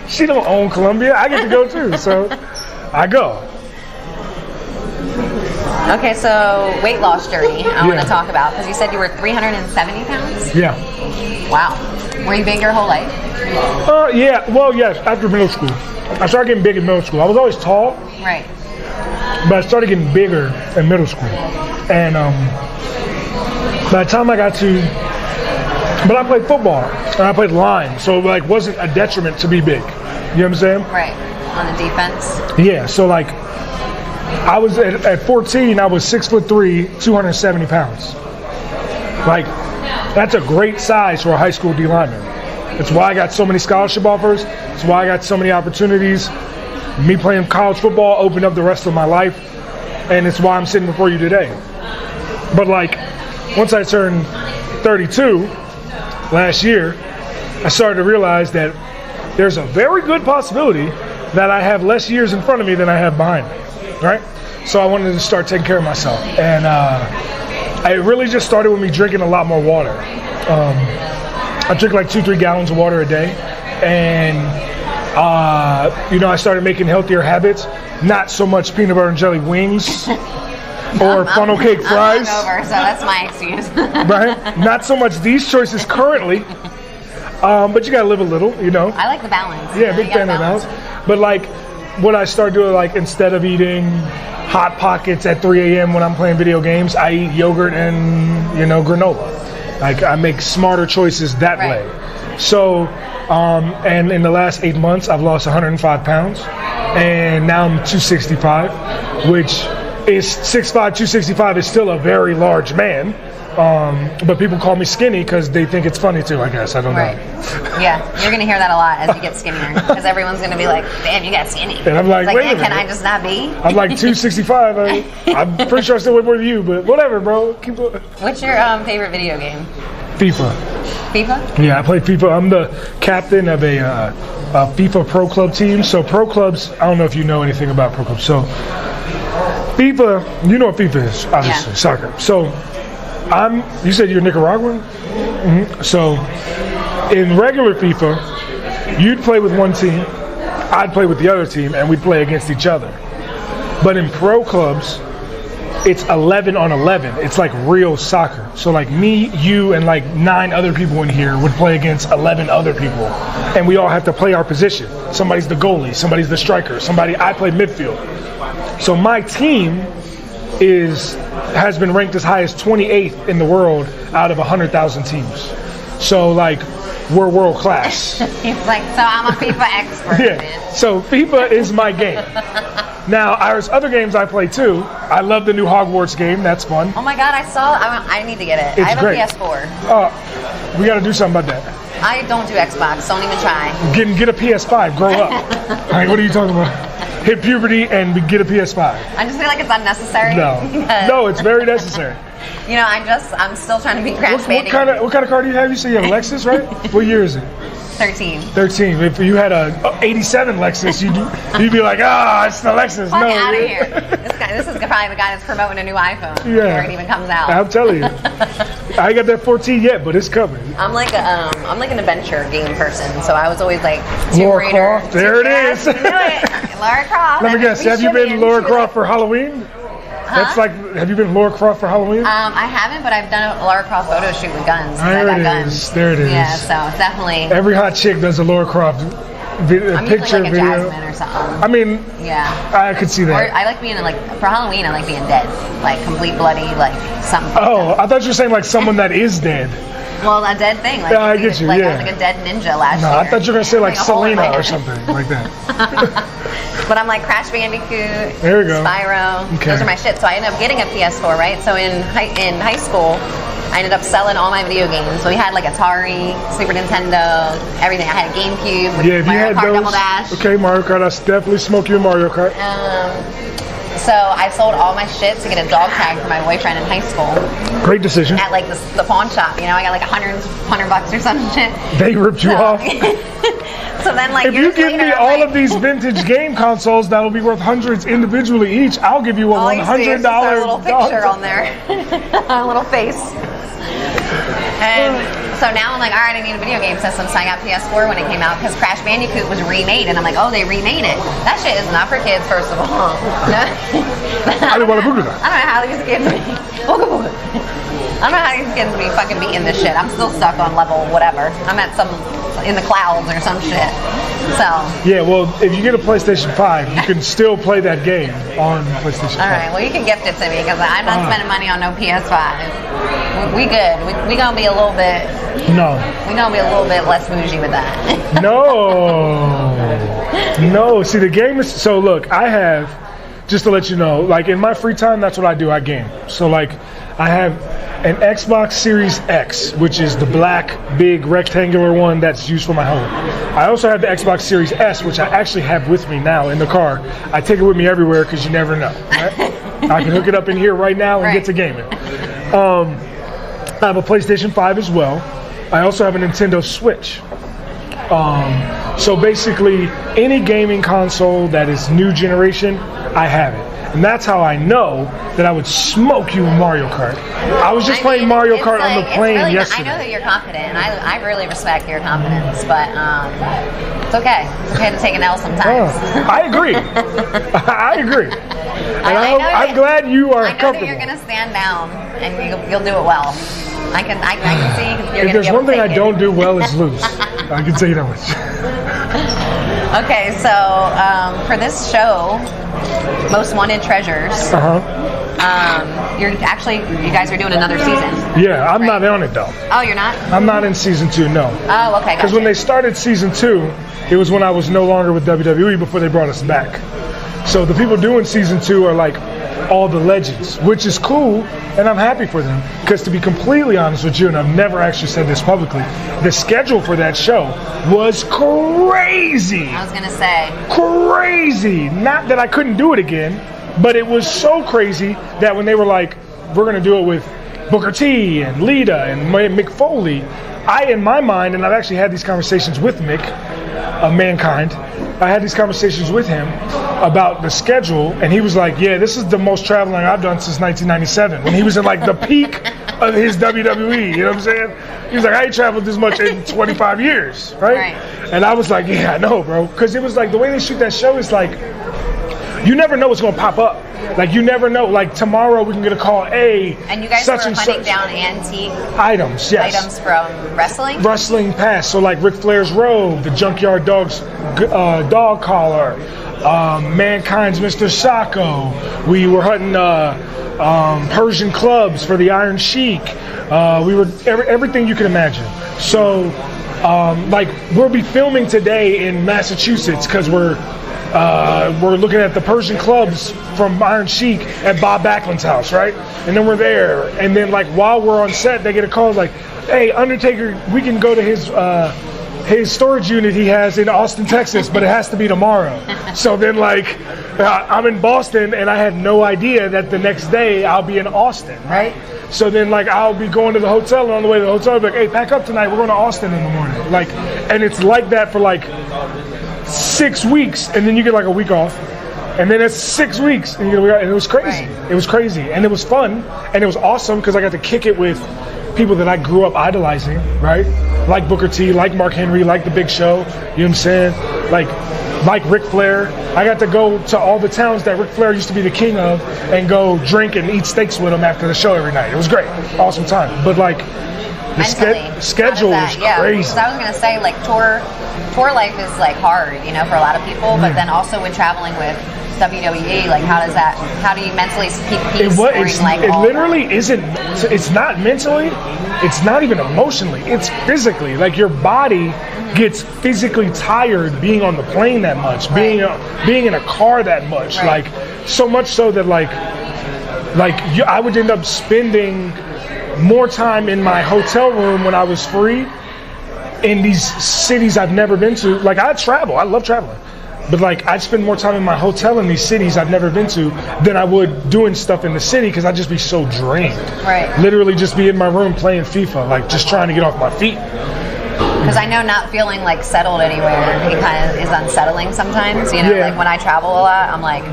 She don't own Colombia. I get to go too. So I go. Okay, so weight loss journey I want to talk about, because you said you were 370 pounds? Yeah. Wow. Were you big your whole life? Yeah. Well, yes, after middle school. I started getting big in middle school. I was always tall. Right. But I started getting bigger in middle school. And By the time I got to, but I played football and I played line, so it like wasn't a detriment to be big. You know what I'm saying? Right. On the defense. Yeah. So like, I was at 14. I was 6'3", 270 pounds. Like, that's a great size for a high school D lineman. That's why I got so many scholarship offers. That's why I got so many opportunities. Me playing college football opened up the rest of my life, and it's why I'm sitting before you today. But like, once I turned 32 last year, I started to realize that there's a very good possibility that I have less years in front of me than I have behind me, right? So I wanted to start taking care of myself, and it really just started with me drinking a lot more water. I drink like 2-3 gallons of water a day, and I started making healthier habits. Not so much peanut butter and jelly wings or funnel cake fries. I'm hungover, so that's my excuse. Right? Not so much these choices currently, but you gotta live a little, you know. I like the balance. Yeah, big fan of balance. But like, what I started doing, like, instead of eating Hot Pockets at 3 a.m. when I'm playing video games, I eat yogurt and, granola. Like, I make smarter choices that way. So, and in the last 8 months, I've lost 105 pounds, and now I'm 265, which is 6'5", 265 is still a very large man. But people call me skinny because they think it's funny too, I guess. I don't know. Yeah, you're going to hear that a lot as you get skinnier, because everyone's going to be like, damn, you got skinny. And I'm like, wait a minute. Can I just not be? I'm like 265. I'm pretty sure I still weigh more than you, but whatever, bro. Keep going. What's your favorite video game? FIFA. FIFA? Yeah, I play FIFA. I'm the captain of a FIFA Pro Club team. So Pro Clubs, I don't know if you know anything about Pro Clubs. So FIFA, you know what FIFA is, obviously, soccer. So you said you're Nicaraguan? Mm-hmm. So in regular FIFA, you'd play with one team, I'd play with the other team, and we'd play against each other. But in Pro Clubs, it's 11 on 11. It's like real soccer. So like me, you, and like 9 other people in here would play against 11 other people. And we all have to play our position. Somebody's the goalie, somebody's the striker, I play midfield. So my team has been ranked as high as 28th in the world out of 100,000 teams. So like, we're world class. He's like, so I'm a FIFA expert. Yeah. Man. So FIFA is my game. Now, there's other games I play too. I love the new Hogwarts game. That's fun. Oh my God, I need to get it. It's I have great. a PS4. We got to do something about that. I don't do Xbox. Don't even try. Get a PS5. Grow up. Like, what are you talking about? Hit puberty and get a PS5. I just feel like it's unnecessary. No, it's very necessary. I'm still trying to be Crash Bandicoot. What kind of car do you have? You say you have a Lexus, right? What year is it? 13. If you had a 87 Lexus, you'd be like, it's the Lexus. Fuck out of here. This is probably the guy that's promoting a new iPhone before it even comes out. I'm telling you. I ain't got that 14 yet, but it's coming. I'm like an adventure game person, so I was always like Laura Croft. There it is. You knew it. Laura Croft. Let me guess. Have you been Laura Croft for Halloween? That's like, have you been Laura Croft for Halloween? I haven't, but I've done a Laura Croft photo shoot with guns. There it is. Yeah, so it's definitely. Every hot chick does a Laura Croft picture, like a video. Jasmine or something. I mean, I could see that. Or I like being for Halloween, I like being dead, like complete bloody, like something. Oh, I thought you were saying like someone that is dead. Well, a dead thing. Like, I get you. Like, I was like a dead ninja last year. No, I thought you were gonna say like Selena or something like that. But I'm like Crash Bandicoot. There we go. Spyro. Okay. Those are my shit. So I ended up getting a PS4, right? So in high school, I ended up selling all my video games. So we had like Atari, Super Nintendo, everything. I had a GameCube with Mario Kart Double Dash. Okay, Mario Kart. I definitely smoke you in Mario Kart. So I sold all my shit to get a dog tag for my boyfriend in high school. Great decision. At like the pawn shop, I got like $100 or some shit. They ripped you off. So then, like, if you give me all of these vintage game consoles that'll be worth hundreds individually each, I'll give you a $100 little picture on there, a little face. And so now I'm like, all right, I need a video game system. So I got PS4 when it came out because Crash Bandicoot was remade, and I'm like, oh, they remade it. That shit is not for kids, first of all. I don't know how these kids be. I don't know how these kids be fucking beating this shit. I'm still stuck on level whatever. I'm at some in the clouds or some shit. So. Yeah, well, if you get a PlayStation 5, you can still play that game on PlayStation 5. All right, well, you can gift it to me because I'm not spending money on no PS5. We good. We gonna be a little bit. No. We gonna be a little bit less bougie with that. No. See, the game is so. Look, I have. Just to let you know, like in my free time, that's what I do. I game. So like, I have an Xbox Series X, which is the black, big, rectangular one that's used for my home. I also have the Xbox Series S, which I actually have with me now in the car. I take it with me everywhere because you never know. Right? I can hook it up in here right now and get to gaming. I have a PlayStation 5 as well. I also have a Nintendo Switch. So basically, any gaming console that is new generation, I have it. And that's how I know that I would smoke you in Mario Kart. I was just playing Mario Kart on the plane yesterday. I know that you're confident, and I really respect your confidence, but it's okay. It's okay to take an L sometimes. I agree. I agree. And I'm glad you are comfortable. I know that you're going to stand down, and you'll do it well. I can see you're going to be able to take it. If there's one thing I don't do well, it's lose. I can tell you that much. Okay, so for this show, Most Wanted Treasures, you guys are doing another season. Yeah, I'm not on it though. Oh, you're not? I'm not in season 2, no. Oh, okay. Because when they started season 2, it was when I was no longer with WWE before they brought us back. So the people doing season 2 are like all the legends, which is cool, and I'm happy for them. Because to be completely honest with you, and I've never actually said this publicly, the schedule for that show was crazy. I was gonna say crazy. Not that I couldn't do it again, but it was so crazy that when they were like, we're gonna do it with Booker T and Lita and Mick Foley, in my mind, and I've actually had these conversations with Mick, Mankind, I had these conversations with him about the schedule, and he was like, yeah, this is the most traveling I've done since 1997, when he was in like the peak of his WWE, you know what I'm saying? He was like, I ain't traveled this much in 25 years, right? And I was like, yeah, I know, bro, because it was like, the way they shoot that show is like, you never know what's going to pop up. Like, you never know. Like, tomorrow we can get a call, and you guys were hunting down antique items, yes. Items from wrestling? Wrestling past. So, like, Ric Flair's robe, the Junkyard Dog's dog collar, Mankind's Mr. Sacco. We were hunting Persian clubs for the Iron Sheik. We were everything you can imagine. So, like, we'll be filming today in Massachusetts because we're looking at the Persian clubs from Iron Sheik at Bob Backlund's house, right? And then we're there. And then, like, while we're on set, they get a call like, hey, Undertaker, we can go to his storage unit he has in Austin, Texas, but it has to be tomorrow. So then, like, I'm in Boston, and I had no idea that the next day I'll be in Austin, right? So then, like, I'll be going to the hotel, and on the way to the hotel, I'll be like, hey, pack up tonight. We're going to Austin in the morning. Like, and it's like that for, like, 6 weeks, and then you get like a week off, and then it's 6 weeks, and you get a week off, and it was crazy. It was crazy, and it was fun, and it was awesome because I got to kick it with people that I grew up idolizing, right? Like Booker T, like Mark Henry, like The Big Show. You know what I'm saying? Like Ric Flair. I got to go to all the towns that Ric Flair used to be the king of, and go drink and eat steaks with him after the show every night. It was great, awesome time. But like, the schedule was crazy. Because I was gonna say, like, tour life is like hard, you know, for a lot of people. But then also with traveling with WWE, like, how do you mentally keep peace? It literally isn't. It's not mentally. It's not even emotionally. It's physically. Like, your body gets physically tired being on the plane that much, being in a car that much, like, so much so that I would end up spending more time in my hotel room when I was free in these cities I've never been to. Like, I travel, I love traveling, but like, I'd spend more time in my hotel in these cities I've never been to than I would doing stuff in the city because I'd just be so drained. Right. Literally just be in my room playing FIFA, like, just trying to get off my feet. Because I know not feeling like settled anywhere, it kind of is unsettling sometimes, you know, like when I travel a lot, I'm like,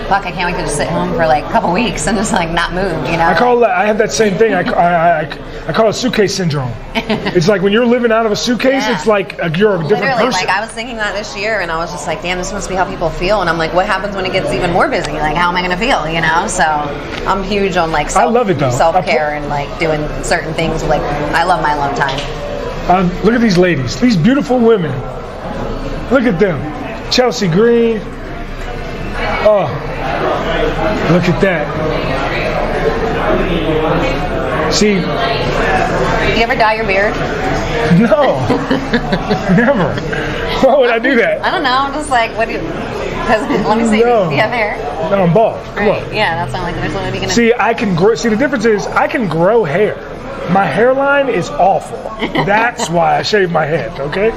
fuck, I can't wait to just sit home for like a couple weeks and just like not move, you know? I have that same thing. I call it suitcase syndrome. It's like when you're living out of a suitcase, it's like you're a different person. Like, I was thinking that this year, and I was just like, damn, this must be how people feel. And I'm like, what happens when it gets even more busy? Like, how am I going to feel, you know? So I'm huge on like I love it, though. Self-care and like doing certain things. Like, I love my alone time. Look at these ladies, these beautiful women Look at them. Chelsea Green. Oh, look at that. See? You ever dye your beard? No. Never. Why would I do that? I don't know. I'm just like, what do you... Because, let me see. No. Do you have hair? No, I'm bald. Come on. Yeah, that's not like there's what are you gonna... See, I can grow. See, the difference is I can grow hair. My hairline is awful. That's why I shave my head, okay?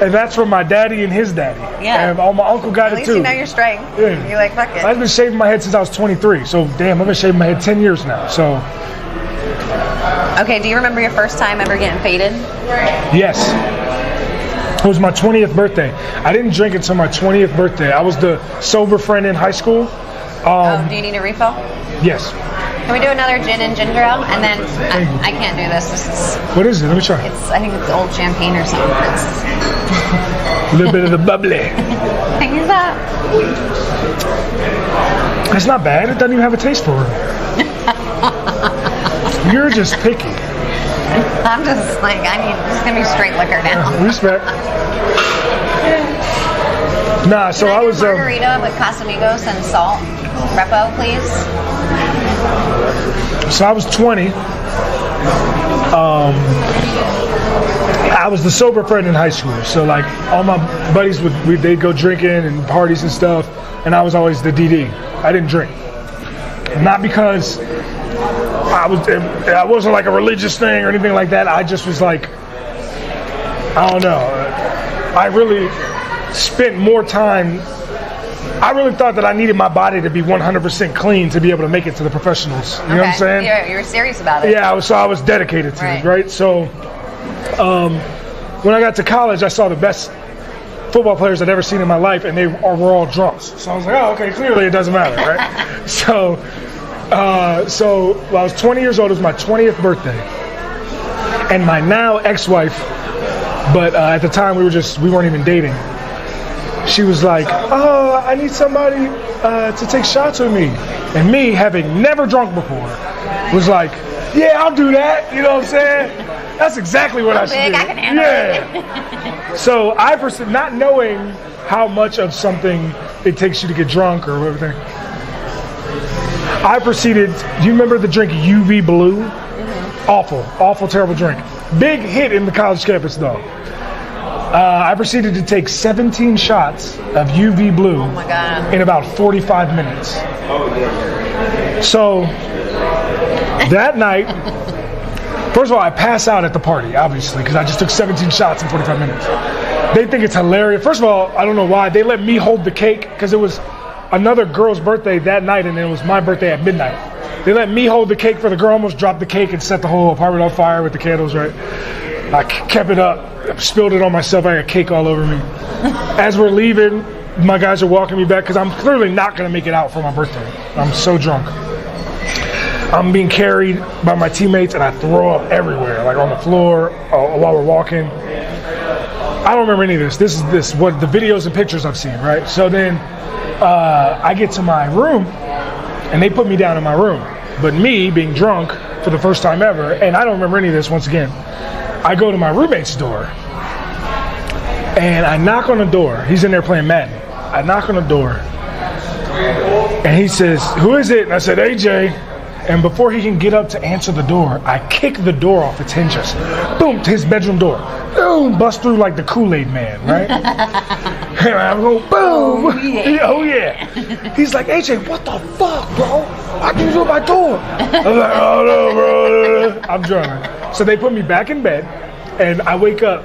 And that's from my daddy and his daddy. Yeah. And my uncle got it too. At least you know your strength. Yeah. You're like, fuck it. I've been shaving my head since I was 23. So, damn, I've been shaving my head 10 years now. So. Okay, do you remember your first time ever getting faded? Yes. It was my 20th birthday. I didn't drink until my 20th birthday. I was the sober friend in high school. Do you need a refill? Yes. Can we do another gin and ginger ale? And then I can't do this. This is, what is it? Let me try. I think it's old champagne or something. A little bit of the bubbly. Can you use that? It's not bad. It doesn't even have a taste for it. You're just picky. I'm just like, just give me straight liquor now. Respect. Nah, so I was margarita with Casamigos and salt. Repo, please. So I was 20. I was the sober friend in high school. So like all my buddies they'd go drinking and parties and stuff, and I was always the DD. I didn't drink. Not because I wasn't like a religious thing or anything like that. I just was like, I don't know. I really spent more time. I really thought that I needed my body to be 100% clean to be able to make it to the professionals. You know what I'm saying? You were serious about it. Yeah, so I was dedicated to it, right? So when I got to college, I saw the best football players I'd ever seen in my life, and they were all drunks. So I was like, oh, okay, clearly it doesn't matter, right? So when I was 20 years old, it was my 20th birthday. And my now ex-wife, but at the time we weren't even dating. She was like, oh, I need somebody to take shots with me. And me, having never drunk before, was like, yeah, I'll do that. You know what I'm saying? That's exactly what I should do. I can handle it. So not knowing how much of something it takes you to get drunk or everything, I proceeded, do you remember the drink UV Blue? Mm-hmm. Awful, terrible drink. Big hit in the college campus though. I proceeded to take 17 shots of UV Blue in about 45 minutes. So that night, first of all, I pass out at the party, obviously, because I just took 17 shots in 45 minutes. They think it's hilarious. First of all, I don't know why. They let me hold the cake because it was another girl's birthday that night, and it was my birthday at midnight. They let me hold the cake for the girl, almost dropped the cake and set the whole apartment on fire with the candles, right? I kept it up, spilled it on myself. I got cake all over me. As we're leaving, my guys are walking me back because I'm clearly not going to make it out for my birthday. I'm so drunk. I'm being carried by my teammates, and I throw up everywhere, like on the floor while we're walking. I don't remember any of this. This is what the videos and pictures I've seen, right? So then I get to my room, and they put me down in my room. But me, being drunk for the first time ever, and I don't remember any of this once again, I go to my roommate's door, and I knock on the door. He's in there playing Madden. I knock on the door, and he says, who is it? And I said, AJ. And before he can get up to answer the door, I kick the door off its hinges. Boom, to his bedroom door. Boom, bust through like the Kool-Aid man, right? And I go, boom. Oh yeah. He's like, AJ, what the fuck, bro? Why did you do my door? I was like, oh no, bro. I'm drunk. So they put me back in bed, and I wake up.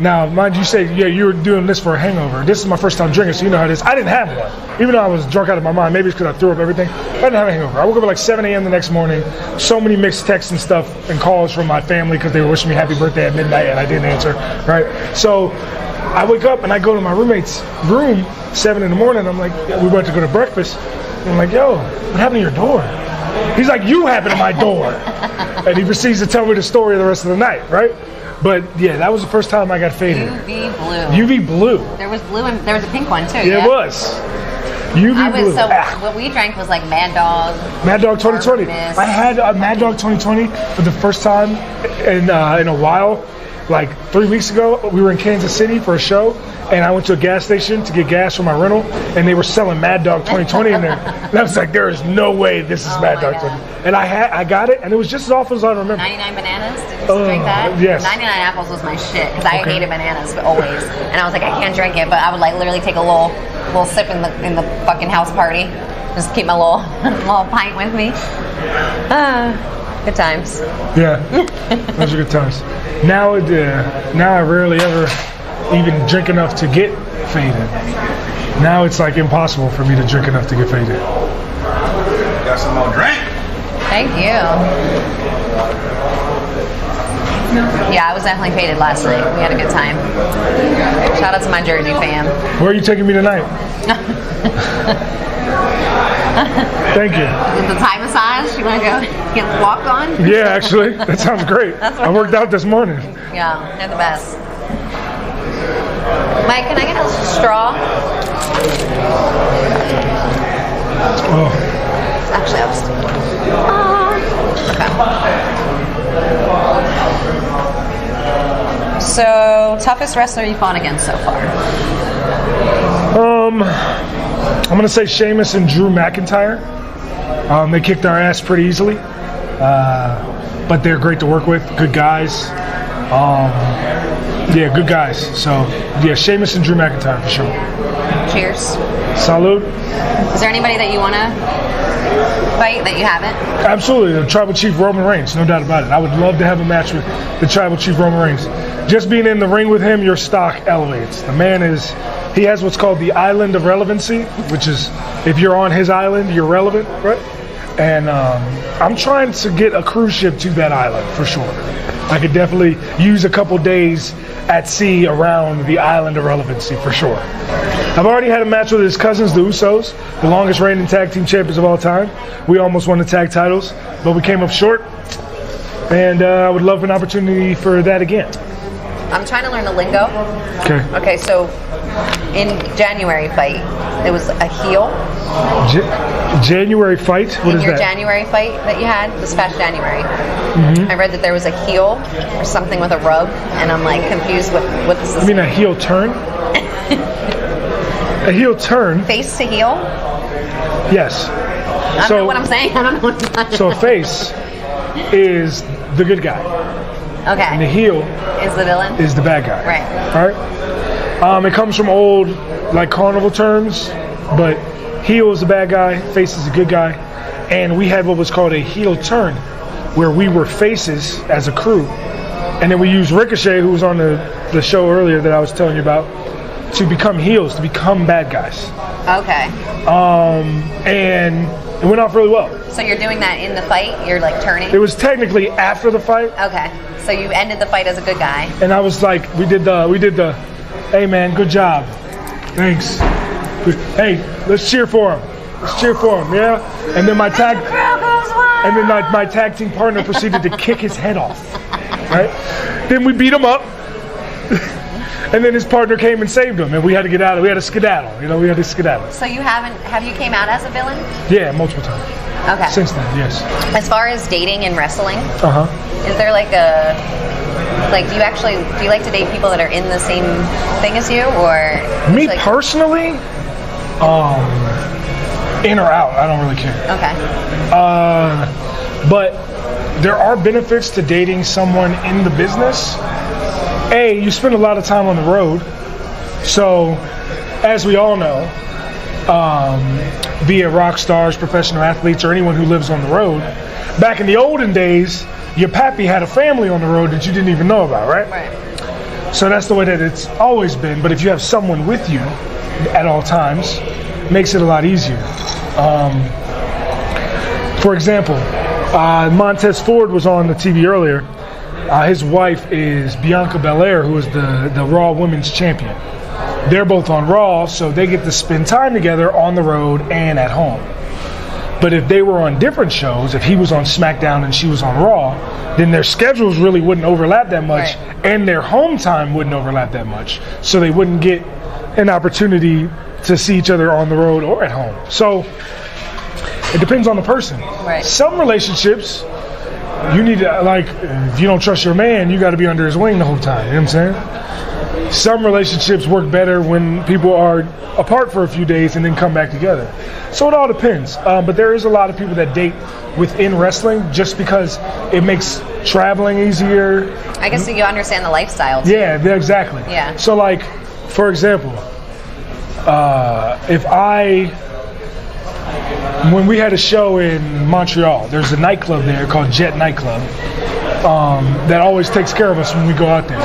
Now, mind you say, yeah, you were doing this for a hangover. This is my first time drinking, so you know how it is. I didn't have one. Even though I was drunk out of my mind. Maybe it's because I threw up everything. I didn't have a hangover. I woke up at like 7 a.m. the next morning. So many mixed texts and stuff and calls from my family because they were wishing me happy birthday at midnight, and I didn't answer, right? So I wake up, and I go to my roommate's room, 7 in the morning. I'm like, yeah, we went to go to breakfast. And I'm like, yo, what happened to your door? He's like, you happened to my door. And he proceeds to tell me the story of the rest of the night, right? But yeah, that was the first time I got faded. UV Blue. UV Blue. There was blue and there was a pink one too. Yeah, it was. UV Blue. So what we drank was like Mad Dog. Mad Dog 2020. I had a Mad Dog 2020 for the first time in a while. Like 3 weeks ago, we were in Kansas City for a show, and I went to a gas station to get gas for my rental, and they were selling Mad Dog 2020 in there. And I was like, there is no way this is Mad Dog 2020. And I got it, and it was just as awful as I remember. 99 bananas? Did you drink that? Yes. 99 apples was my shit because I hated bananas always, and I was like, I can't drink it, but I would like literally take a little sip in the fucking house party, just keep my little pint with me. Good times. Yeah, those are good times. Now I rarely ever even drink enough to get faded. Now it's like impossible for me to drink enough to get faded. Got some more drink? Thank you. Yeah, I was definitely faded last night. We had a good time. Shout out to my Jersey fam. Where are you taking me tonight? Thank you. The Thai massage, you want to go get walk on? Yeah, actually, that sounds great. I worked out this morning. Yeah, they're the best. Mike, can I get a straw? Oh. Actually, I'll just... Okay. So, toughest wrestler you fought against so far? I'm going to say Sheamus and Drew McIntyre. They kicked our ass pretty easily. But they're great to work with. Good guys. Yeah, good guys. So, yeah, Sheamus and Drew McIntyre for sure. Cheers. Salud. Is there anybody that you want to fight that you haven't? Absolutely. The Tribal Chief Roman Reigns, no doubt about it. I would love to have a match with the Tribal Chief Roman Reigns. Just being in the ring with him, your stock elevates. The man he has what's called the island of relevancy, which is if you're on his island, you're relevant, right? And I'm trying to get a cruise ship to that island for sure. I could definitely use a couple days at sea around the island of relevancy for sure. I've already had a match with his cousins, the Usos, the longest reigning tag team champions of all time. We almost won the tag titles, but we came up short. And I would love an opportunity for that again. I'm trying to learn the lingo. Okay. Okay, so in January fight, there was a heel. January fight? What is that? In your January fight that you had, this past January, I read that there was a heel or something with a rub, and I'm like confused what this is. You mean a heel turn? A heel turn? Face to heel? Yes. I don't know what I'm saying. I don't know what I'm saying. So a face is the good guy. Okay. And the heel is the villain? Is the bad guy. Right. All right? It comes from old, like, carnival terms, but heel is the bad guy, face is the good guy. And we had what was called a heel turn, where we were faces as a crew. And then we used Ricochet, who was on the show earlier that I was telling you about, to become heels, to become bad guys. Okay. And it went off really well. So you're doing that in the fight? You're like turning? It was technically after the fight. Okay. So you ended the fight as a good guy. And I was like, we did the, hey man, good job. Thanks. Hey, let's cheer for him. Let's cheer for him, yeah? And then my tag team partner proceeded to kick his head off. Right? Then we beat him up. And then his partner came and saved him, and we had to get out. We had to skedaddle. You know, we had to skedaddle. So have you came out as a villain? Yeah, multiple times. Okay. Since then, yes. As far as dating and wrestling, is there like do you like to date people that are in the same thing as you, or me personally? In or out, I don't really care. Okay. But there are benefits to dating someone in the business. A, you spend a lot of time on the road. So, as we all know, be it rock stars, professional athletes, or anyone who lives on the road, back in the olden days, your pappy had a family on the road that you didn't even know about, right? Right. So that's the way that it's always been. But if you have someone with you at all times, it makes it a lot easier. For example, Montez Ford was on the TV earlier. His wife is Bianca Belair, who is the Raw Women's Champion. They're both on Raw, so they get to spend time together on the road and at home. But if they were on different shows, if he was on SmackDown and she was on Raw, then their schedules really wouldn't overlap that much, right. And their home time wouldn't overlap that much. So they wouldn't get an opportunity to see each other on the road or at home. So it depends on the person. Right. Some relationships, you need to, like, if you don't trust your man, you got to be under his wing the whole time. You know what I'm saying? Some relationships work better when people are apart for a few days and then come back together. So it all depends. But there is a lot of people that date within wrestling just because it makes traveling easier. I guess you understand the lifestyle too. Yeah, exactly. Yeah. So, like, for example, when we had a show in Montreal, there's a nightclub there called Jet Nightclub that always takes care of us when we go out there.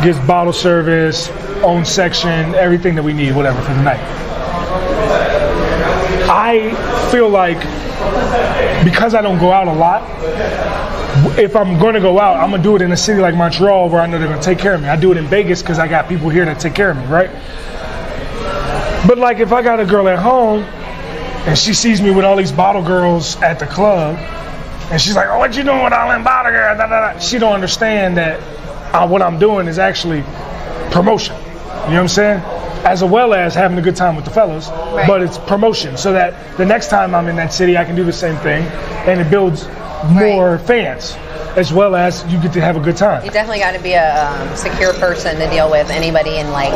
Gives bottle service, own section, everything that we need, whatever, for the night. I feel like because I don't go out a lot, if I'm going to go out, I'm going to do it in a city like Montreal where I know they're going to take care of me. I do it in Vegas because I got people here that take care of me, right? But like if I got a girl at home and she sees me with all these bottle girls at the club and she's like, oh, what you doing with all them bottle girls? Da, da, da. She don't understand that what I'm doing is actually promotion. You know what I'm saying? As well as having a good time with the fellas, right. But it's promotion so that the next time I'm in that city, I can do the same thing and it builds more fans, as well as you get to have a good time. You definitely got to be a secure person to deal with anybody in like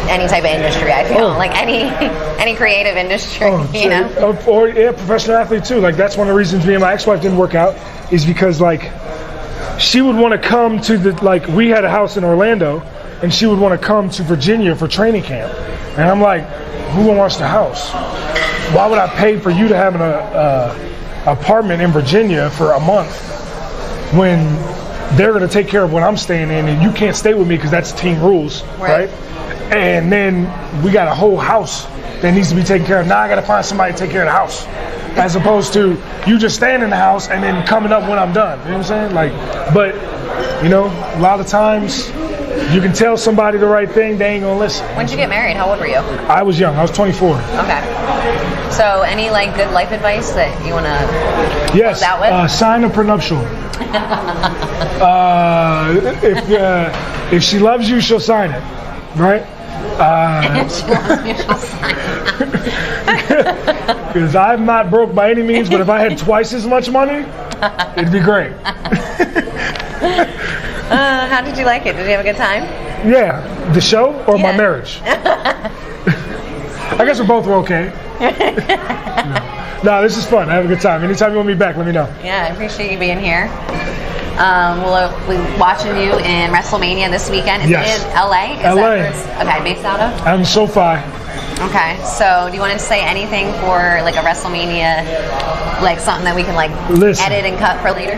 any type of industry. I feel like any creative industry, you know. Or professional athlete too. Like that's one of the reasons me and my ex-wife didn't work out is because like she would want to come to we had a house in Orlando, and she would want to come to Virginia for training camp, and I'm like, who gonna watch the house? Why would I pay for you to have an apartment in Virginia for a month when they're going to take care of what I'm staying in and you can't stay with me because that's team rules, right? And then we got a whole house that needs to be taken care of. Now I got to find somebody to take care of the house as opposed to you just staying in the house and then coming up when I'm done. You know what I'm saying? Like, but, you know, a lot of times you can tell somebody the right thing, they ain't going to listen. When did you get married? How old were you? I was young. I was 24. Okay. So any like good life advice that you want to close out with? Sign a prenuptial. If she loves you, she'll sign it, right? If she loves you, she'll sign it. Because I'm not broke by any means, but if I had twice as much money, it'd be great. How did you like it? Did you have a good time? Yeah, the show or my marriage? I guess we both were okay. No, this is fun. I have a good time. Anytime you want me back, let me know. Yeah, I appreciate you being here. We'll be watching you in WrestleMania this weekend. Is it in LA? Okay, based out of? I'm SoFi. Okay, so do you want to say anything for like a WrestleMania, like something that we can like edit and cut for later?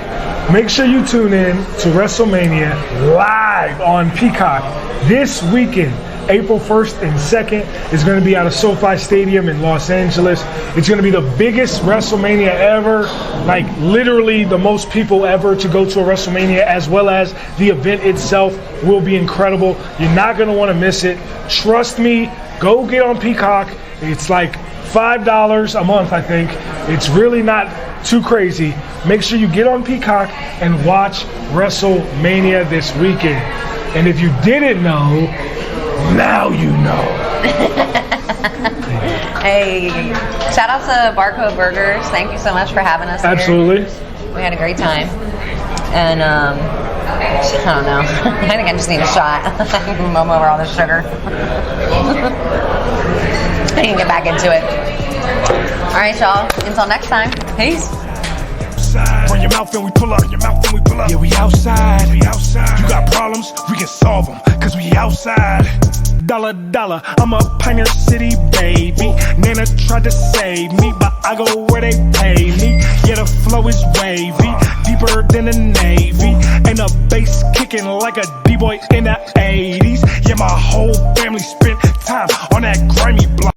Make sure you tune in to WrestleMania live on Peacock this weekend. April 1st and 2nd is going to be out of SoFi Stadium in Los Angeles. It's going to be the biggest WrestleMania ever, like literally the most people ever to go to a WrestleMania, as well as the event itself will be incredible. You're not going to want to miss it. Trust me, go get on Peacock. It's like $5 a month, I think. It's really not too crazy. Make sure you get on Peacock and watch WrestleMania this weekend. And if you didn't know, now you know. Hey, shout out to Barcode Burgers. Thank you so much for having us Absolutely. Here. We had a great time. And I don't know. I think I just need a shot. I'm over all the sugar. I can get back into it. All right, y'all. Until next time. Peace. Run your mouth and we pull up. Yeah, we outside. You got problems, we can solve them, cause we outside. Dollar, dollar, I'm a Pioneer City baby. Nana tried to save me, but I go where they pay me. Yeah, the flow is wavy, deeper than the Navy. And the bass kicking like a D-boy in the 80s. Yeah, my whole family spent time on that grimy block.